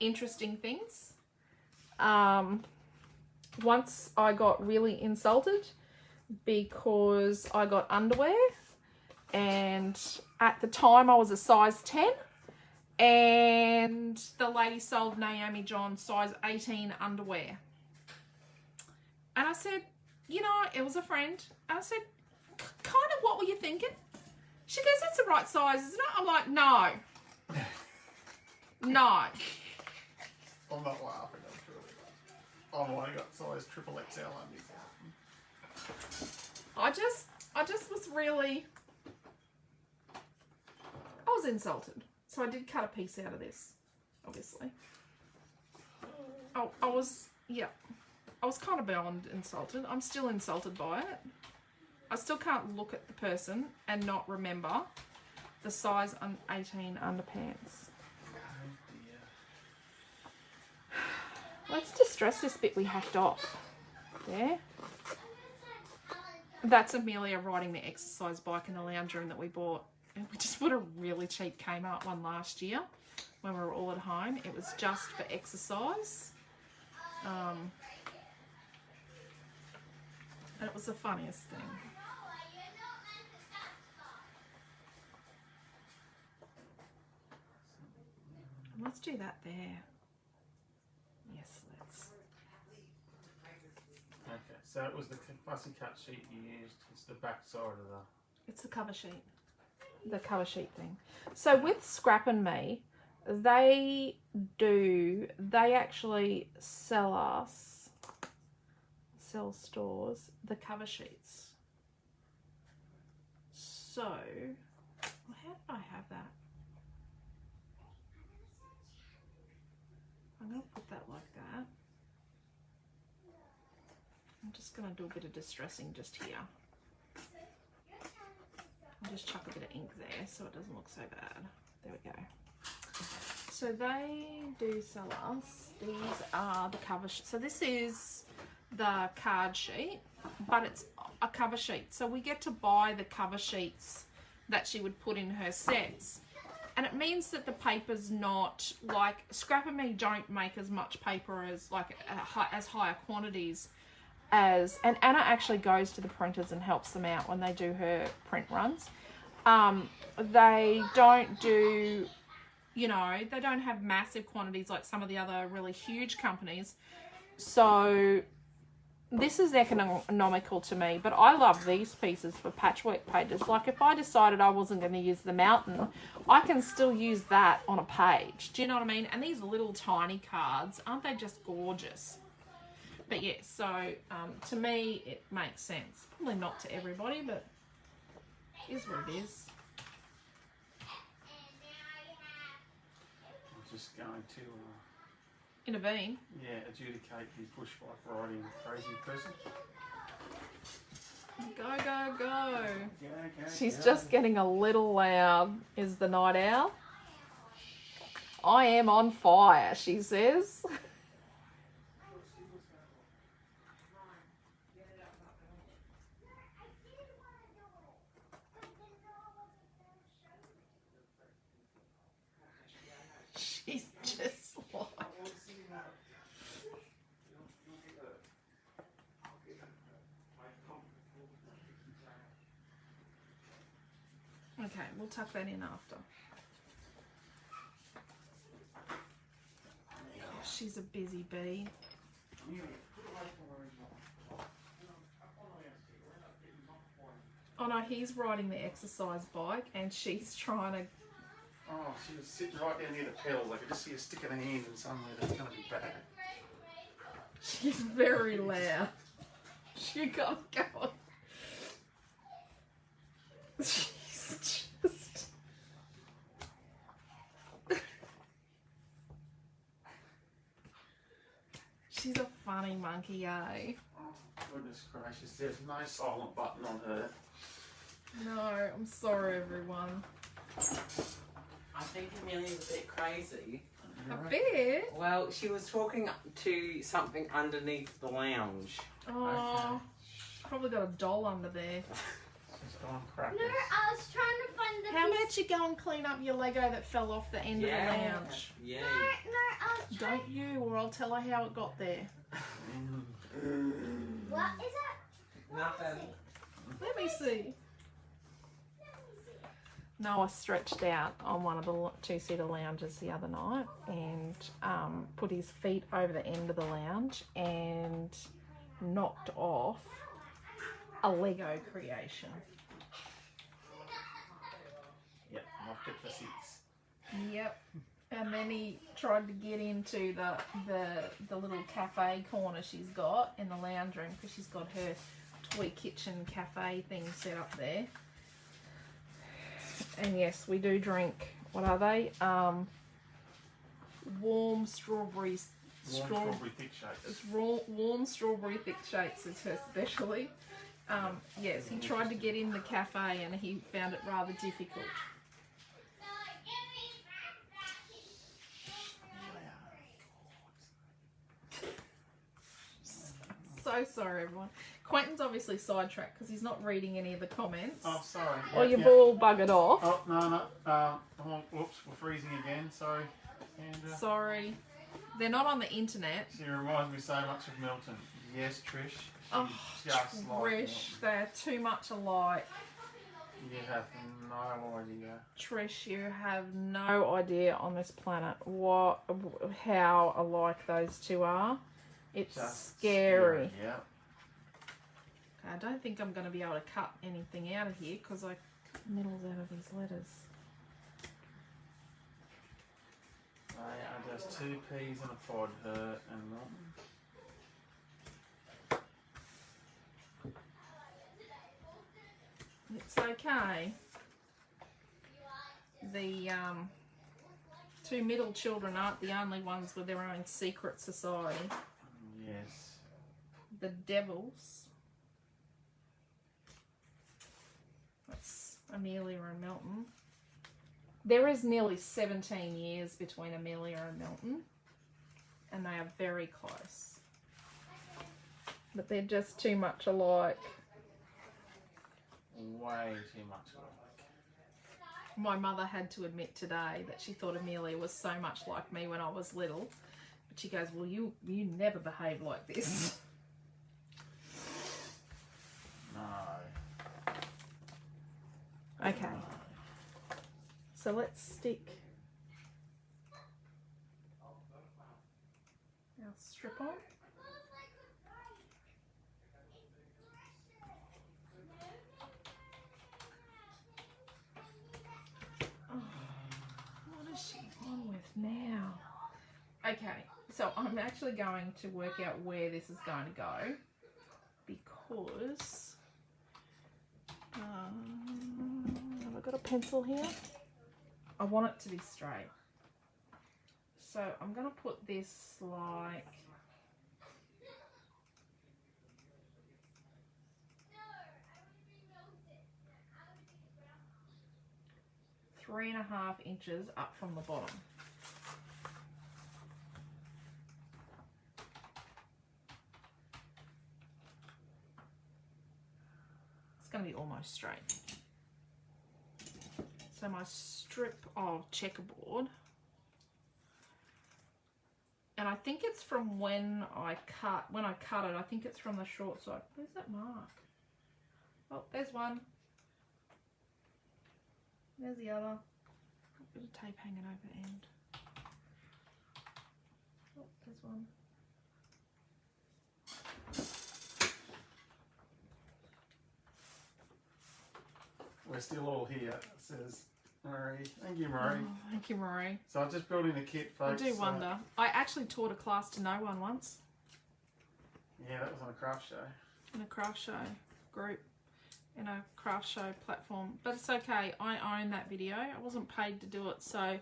interesting things. Once I got really insulted because I got underwear, and at the time I was a size 10, and the lady sold Naomi John size 18 underwear. And I said, you know, it was a friend. I said, kind of what were you thinking? She goes, that's the right size, isn't it? I'm like, no. No. I'm not laughing, I'm truly. I've only got size triple XL undies. I just was really, I was insulted. So I did cut a piece out of this, obviously. I was kind of beyond insulted. I'm still insulted by it. I still can't look at the person and not remember the size 18 underpants. Let's distress this bit we hacked off. There. That's Amelia riding the exercise bike in the lounge room that we bought. And we just bought a really cheap Kmart one last year when we were all at home. It was just for exercise. And it was the funniest thing. Let's do that there. Yes, let's. Okay, so it was the fussy cut sheet you used. It's the back side of the... It's the cover sheet. The cover sheet thing. So with ScrapAndMe, they actually sell stores the cover sheets. So, well, how did I have that? I'm going to put that like that. I'm just going to do a bit of distressing just here. I'll just chuck a bit of ink there so it doesn't look so bad. There we go. So they do sell us, these are the cover sheet. So this is the card sheet, but it's a cover sheet. So we get to buy the cover sheets that she would put in her sets. And it means that the paper's not like, ScrapAndMe don't make as much paper as like as higher quantities as, and Anna actually goes to the printers and helps them out when they do her print runs. They don't do, you know, they don't have massive quantities like some of the other really huge companies. So this is economical to me, but I love these pieces for patchwork pages. Like if I decided I wasn't going to use the mountain, I can still use that on a page. Do you know what I mean? And these little tiny cards, aren't they just gorgeous? But yeah, so to me, it makes sense. Probably not to everybody, but it is what it is. I'm just going to Intervene. yeah, adjudicate the push bike riding crazy person. Go, go, go. Go, She's go. just getting a little loud, is the night owl. I am on fire, she says. She's just like... Okay, we'll tuck that in after. Oh, she's a busy bee. Oh no, he's riding the exercise bike and she's trying to... Oh, she was sitting right down near the pedals. I could just see her sticking her hand in somewhere that's going to be bad. She's very loud. She got going. She's just... She's a funny monkey, eh? Oh, goodness gracious. There's no silent button on her. No, I'm sorry, everyone. I think Amelia's a bit crazy. A bit? Well, she was talking to something underneath the lounge. Oh, probably got a doll under there. She's gone crackers. No, I was trying to find the How piece. about you go and clean up your Lego that fell off the end of the lounge? Yeah. No, I was trying. Don't you, or I'll tell her how it got there. What is it? Nothing. Let me see. Noah stretched out on one of the two-seater lounges the other night and put his feet over the end of the lounge and knocked off a Lego creation. Yep, knocked it for 6. Yep. And then he tried to get into the little cafe corner she's got in the lounge room because she's got her toy kitchen cafe thing set up there. And yes, we do drink, what are they? Warm strawberry Strawberry thick shakes. It's warm strawberry thick shakes is her specialty. Yes, he tried to get in the cafe and he found it rather difficult. So sorry, everyone. Quentin's obviously sidetracked because he's not reading any of the comments. Oh, sorry. Or you've all buggered off. Oh, no. Oh, whoops, we're freezing again. Sorry, Sandra. Sorry. They're not on the internet. She reminds me so much of Milton. Yes, Trish. She Oh, just like Trish, they're too much alike. You have no idea. Trish, you have no idea on this planet how alike those two are. It's Just scary. Yeah. I don't think I'm going to be able to cut anything out of here because I cut the middles out of these letters. They are just 2 peas in a pod, her and Milton. It's okay. The 2 middle children aren't the only ones with their own secret society. Yes. The devils. That's Amelia and Milton. There is nearly 17 years between Amelia and Milton, and they are very close. But they're just too much alike. Way too much alike. My mother had to admit today that she thought Amelia was so much like me when I was little. But she goes, well, you never behave like this. No. Okay. So let's stick our strip on. Oh, what is she on with now? Okay, so I'm actually going to work out where this is going to go because have I got a pencil here? I want it to be straight. So I'm going to put this like three and a half inches up from the bottom. It's going to be almost straight. So my strip of checkerboard, and I think it's from when I cut it, I think it's from the short side. Where's that mark? Oh, there's one. There's the other. A bit of tape hanging over the end. Oh, there's one. We're still all here, it says Marie. Thank you, Marie. Oh, thank you, Marie. So I'm just building a kit, folks. I do wonder. I actually taught a class to no one once. Yeah, that was on a craft show. In a craft show group. In a craft show platform. But it's okay. I own that video. I wasn't paid to do it. So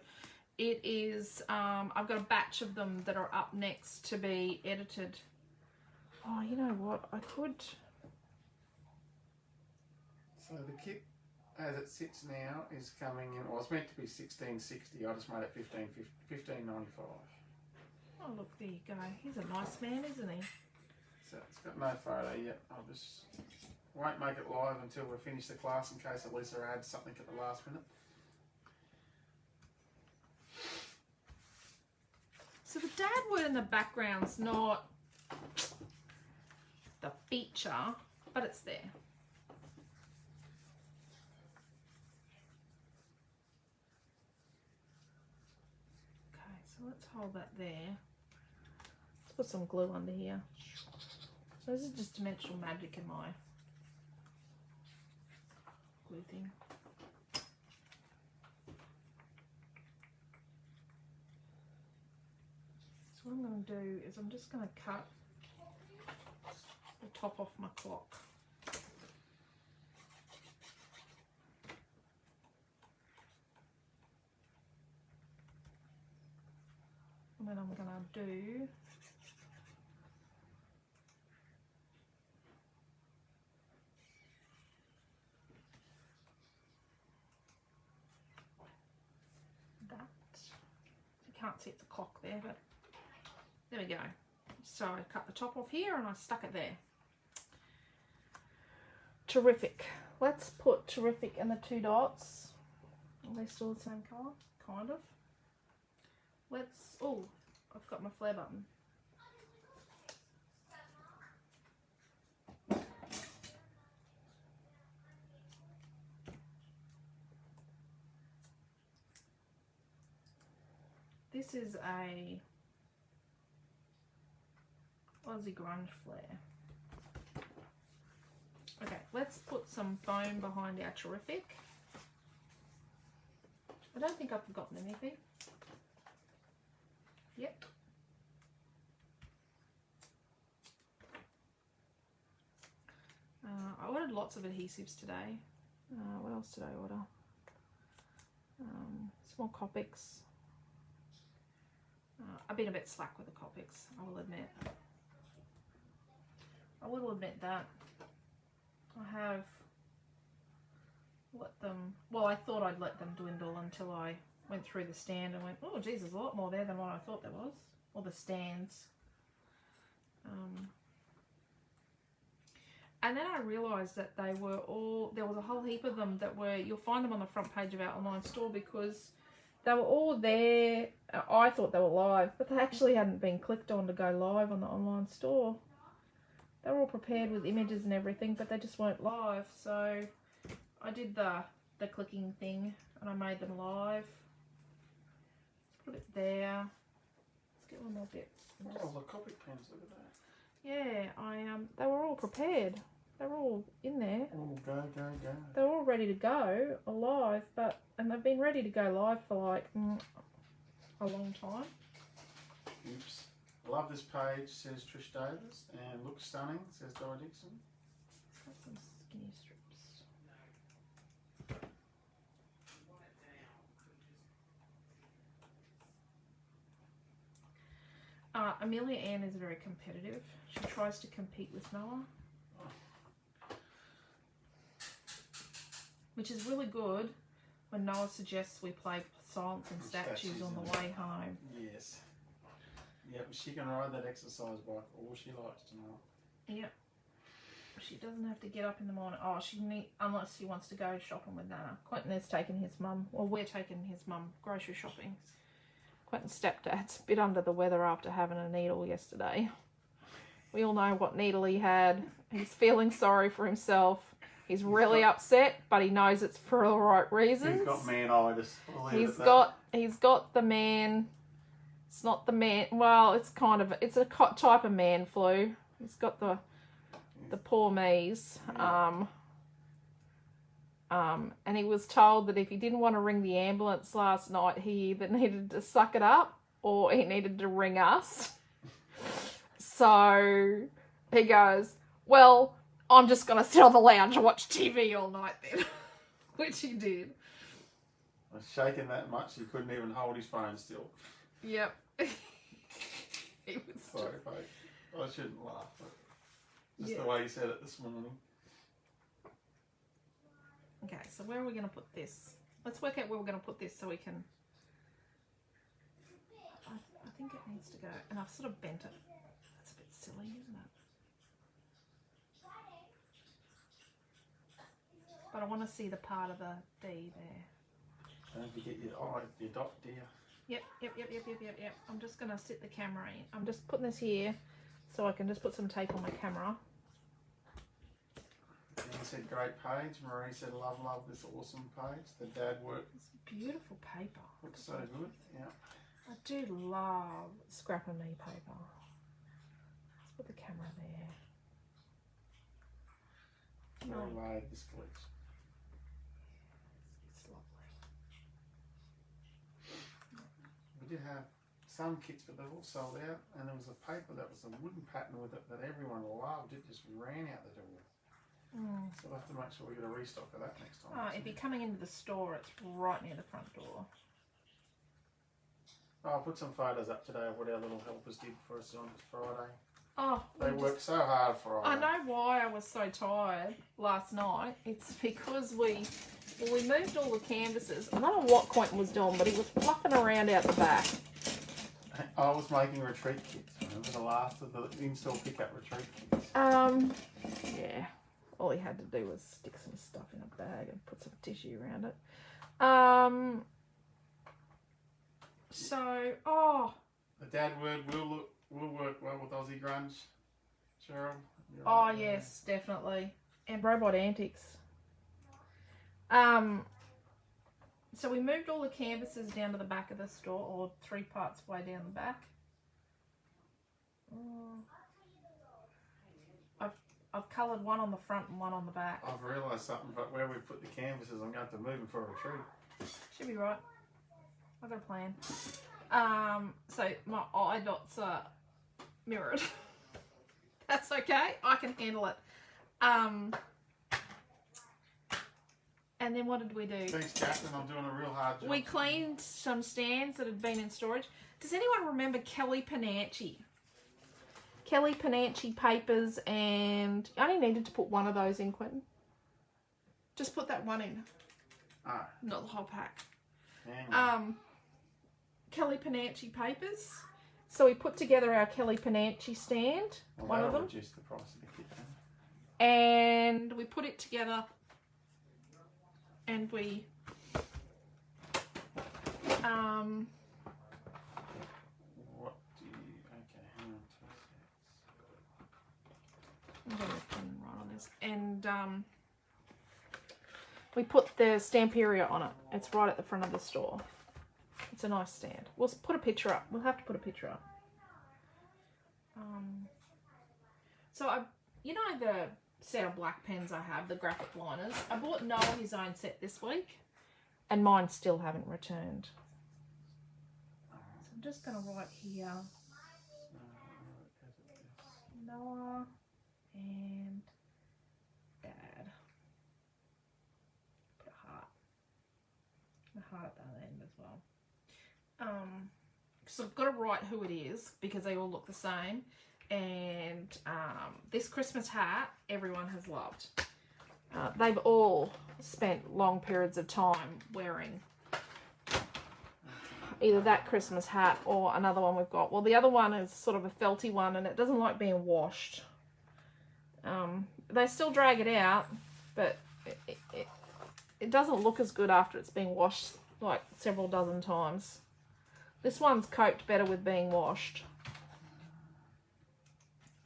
it is, I've got a batch of them that are up next to be edited. Oh, you know what? I could... So the kit, as it sits now, is coming in, well, it's meant to be 1660. I just made it 1595. Oh, look, there you go. He's a nice man, isn't he? So it's got no photo yet. I'll just won't make it live until we finish the class in case Alicia adds something at the last minute. So the dad word in the background's not the feature, but it's there. Okay, so let's hold that there. Let's put some glue under here. So this is just dimensional magic in my glue thing. So what I'm going to do is I'm just going to cut the top off my clock. And then I'm going to do that. You can't see it's a clock there, but there we go. So I cut the top off here and I stuck it there. Terrific. Let's put terrific in the two dots. Are they still the same colour? Kind of. Let's, oh, I've got my flare button. This is a Aussie grunge flare. Okay, let's put some foam behind our terrific. I don't think I've forgotten anything. Yep. I ordered lots of adhesives today. What else did I order? Small Copics. I've been a bit slack with the Copics, I will admit. I will admit that. I have let them, well, I thought I'd let them dwindle until I went through the stand and went, oh geez, there's a lot more there than what I thought there was. Or the stands. And then I realised that they were all, there was a whole heap of them that were, you'll find them on the front page of our online store because they were all there. I thought they were live, but they actually hadn't been clicked on to go live on the online store. They were all prepared with images and everything, but they just weren't live. So I did the clicking thing and I made them live. Put it there. Let's get one more bit. Oh, the copy pens, look at that. Yeah, they were all prepared. They were all in there. Oh, go. They were all ready to go live, and they've been ready to go live for like a long time. Oops. Love this page, says Trish Davis, and looks stunning, says Dora Dixon. Got some skinny strips. Amelia Ann is very competitive. She tries to compete with Noah, which is really good when Noah suggests we play Silence and Statues on the way home. Yes. Yep, she can ride that exercise bike all she likes tonight. Yep. She doesn't have to get up in the morning. Oh, unless she wants to go shopping with Nana. Quentin is taking his mum, or we're taking his mum grocery shopping. Quentin's stepdad's a bit under the weather after having a needle yesterday. We all know what needle he had. He's feeling sorry for himself. He's really upset, but he knows it's for the right reasons. He's got man-itis. He's got the man. It's not the man. Well, it's a type of man flu. He's got the poor me's. And he was told that if he didn't want to ring the ambulance last night, he either needed to suck it up or he needed to ring us. So he goes, well, I'm just going to sit on the lounge and watch TV all night then. Which he did. I was shaking that much he couldn't even hold his phone still. Yep. He was Sorry, babe. I shouldn't laugh. But just the way he said it this morning. Okay, so where are we going to put this? Let's work out where we're going to put this so we can... I think it needs to go... And I've sort of bent it. That's a bit silly, isn't it? But I want to see the part of the D there. Don't forget your dot, dear. Yep. I'm just going to sit the camera in. I'm just putting this here so I can just put some tape on my camera. He said great page. Marie said love this awesome page. The dad work. It's beautiful paper. Looks so good. Yeah. I do love ScrapAndMe paper. Let's put the camera there. Very laid, this collection. It's lovely. We did have some kits, but they're all sold out. And there was a paper that was a wooden pattern with it that everyone loved. It just ran out the door. So we'll have to make sure we get a restock of that next time. If you're coming into the store, it's right near the front door. I'll put some photos up today of what our little helpers did for us on Friday. Oh, They worked so hard Friday. I know why I was so tired last night. It's because we moved all the canvases. I don't know what Quentin was doing, but he was fluffing around out the back. I was making retreat kits. Remember the last of the in-store pickup retreat kits? Yeah. All he had to do was stick some stuff in a bag and put some tissue around it. The dad word will work well with Aussie grunge. Cheryl? Oh, yes, definitely. And Robot Antics. So we moved all the canvases down to the back of the store, or 3 parts way down the back. I've coloured one on the front and one on the back. I've realised something, but where we put the canvases, I'm going to have to move them for a retreat. Should be right. I've got a plan. So my eye dots are mirrored. That's okay. I can handle it. And then what did we do? Thanks, Captain. I'm doing a real hard job. We cleaned some stands that had been in storage. Does anyone remember Kelly Panacci? Kelly Panacci papers, and I only needed to put one of those in, Quentin. Just put that one in, Ah, not the whole pack. hang on. Kelly Panacci papers. So we put together our Kelly Panacci stand, Well, one of that'll them, reduce the price of the kit then. and we put it together, and we What do you... Okay, hang on 2 seconds. I'm going to pin right on this, and we put the Stamperia on it. It's right at the front of the store. It's a nice stand. We'll put a picture up. We'll have to put a picture up. So you know the set of black pens I have, the graphic liners. I bought Noah his own set this week, and mine still haven't returned. So I'm just going to write here, Noah and Dad. Put a heart. A heart at the other end as well. So I've got to write who it is because they all look the same. And this Christmas hat, everyone has loved. They've all spent long periods of time wearing either that Christmas hat or another one we've got. Well, the other one is sort of a felty one, and it doesn't like being washed. They still drag it out, but it doesn't look as good after it's been washed like several dozen times. This one's coped better with being washed.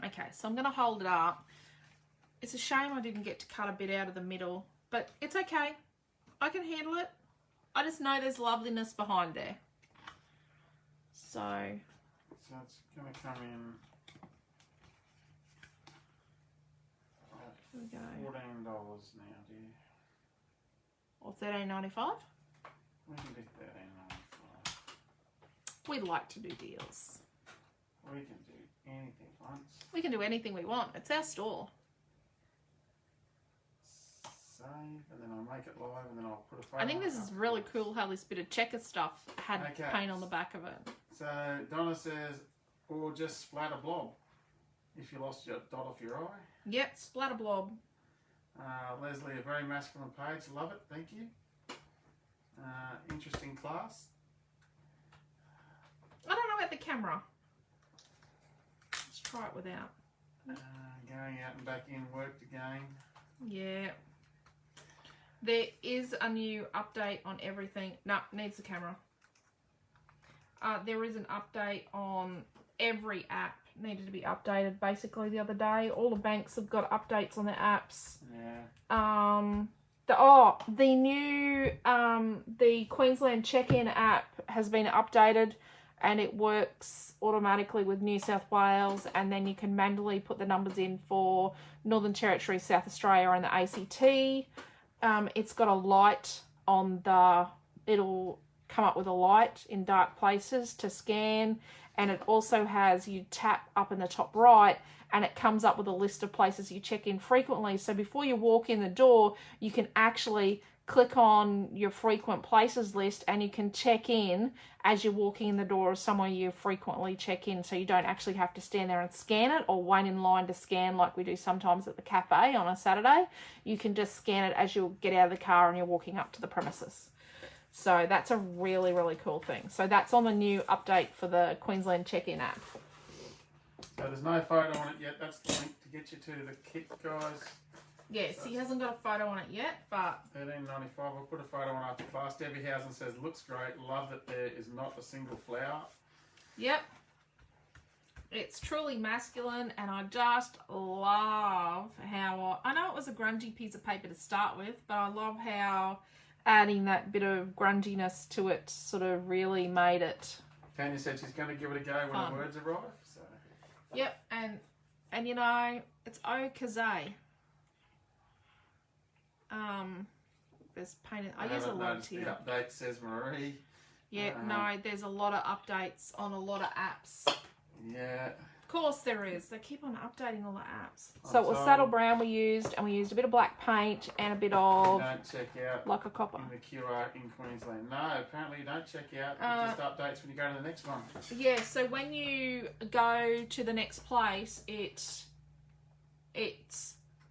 Okay, so I'm going to hold it up. It's a shame I didn't get to cut a bit out of the middle, but it's okay. I can handle it. I just know there's loveliness behind there. So it's going to come in here we go. $14 now, dear. Or $13.95. We can do $13.95. We like to do deals. We can do anything once. We can do anything we want. It's our store. Save, and then I'll make it live, and then I'll put a photo. I think this on is it really afterwards. cool how this bit of checker stuff had Okay. paint on the back of it. So Donna says, or just splatter blob if you lost your dot off your eye. Yep, splatter blob. Leslie, a very masculine page. Love it. Thank you. Interesting class. I don't know about the camera. Let's try it without. Going out and back in, worked again. Yeah. There is a new update on everything. No, needs the camera. There is an update on every app. Needed to be updated basically the other day. All the banks have got updates on their apps. Yeah. The new the Queensland check-in app has been updated, and it works automatically with New South Wales, and then you can manually put the numbers in for Northern Territory, South Australia and the ACT. It's got a light on it'll come up with a light in dark places to scan, and it also has, you tap up in the top right and it comes up with a list of places you check in frequently. So before you walk in the door, you can actually click on your frequent places list, and you can check in as you're walking in the door of somewhere you frequently check in, so you don't actually have to stand there and scan it or wait in line to scan like we do sometimes at the cafe on a Saturday. You can just scan it as you get out of the car and you're walking up to the premises. So that's a really, really cool thing. So that's on the new update for the Queensland check-in app. So there's no photo on it yet. That's the link to get you to the kit, guys. Yes, he hasn't got a photo on it yet, but $13.95. We'll put a photo on after class. Debbie Housen says, looks great. Love that there is not a single flower. yep. It's truly masculine, and I just love how, I know it was a grungy piece of paper to start with, but I love how adding that bit of grunginess to it sort of really made it. Tanya said she's going to give it a go when Fun. the words arrive. So. Yep, and you know, it's okaze. There's paint. I use a haven't lot noticed the here. update, says Marie. Yeah, no, there's a lot of updates on a lot of apps. Yeah. Of course there is. They keep on updating all the apps. I'm So it was told- saddle brown we used, and we used a bit of black paint and a bit of Don't check out like a copper. in the QR in Queensland. No, apparently you don't check out. It just updates when you go to the next one. Yeah, so when you go to the next place, it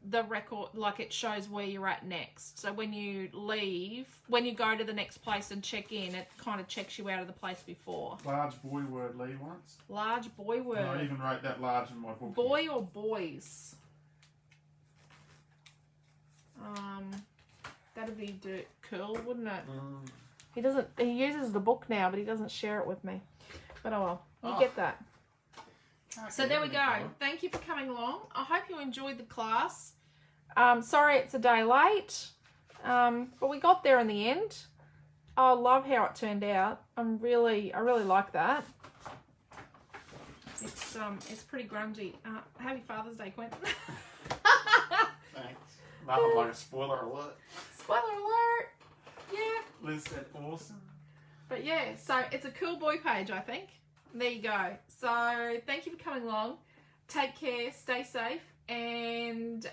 the record, like it shows where you're at next. So when you leave, when you go to the next place and check in, it kind of checks you out of the place before. Large boy word leave once. Large boy And word. I even wrote that large in my book. Boy or boys? That'd be cool, wouldn't it? He doesn't. He uses the book now, but he doesn't share it with me. But oh well, you get that. So there we go. Thank you for coming along. I hope you enjoyed the class. Sorry it's a day late, but we got there in the end. I love how it turned out. I really like that. It's pretty grungy. Happy Father's Day, Quentin. Thanks. Nothing like a spoiler alert. Spoiler alert. Yeah. Liz said awesome. But yeah, so it's a cool boy page, I think. There you go. So thank you for coming along. Take care, stay safe, and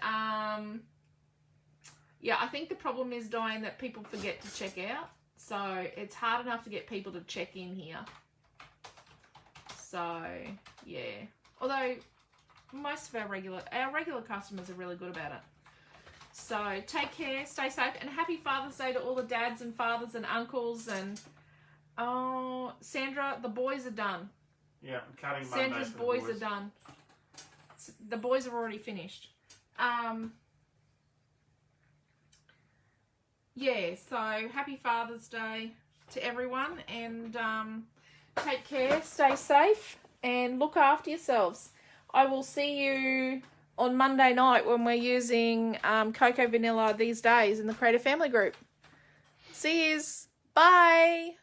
yeah, I think the problem is, Diane, that people forget to check out. So it's hard enough to get people to check in here. So yeah, although most of our regular customers are really good about it. So take care, stay safe, and happy Father's Day to all the dads and fathers and uncles. And oh, Sandra, the boys are done. Yeah, I'm cutting Monday. Sandra's boys are done. The boys are already finished. Yeah, so happy Father's Day to everyone, and take care, stay safe, and look after yourselves. I will see you on Monday night when we're using Cocoa Vanilla these days in the Creative Family Group. See yous. Bye.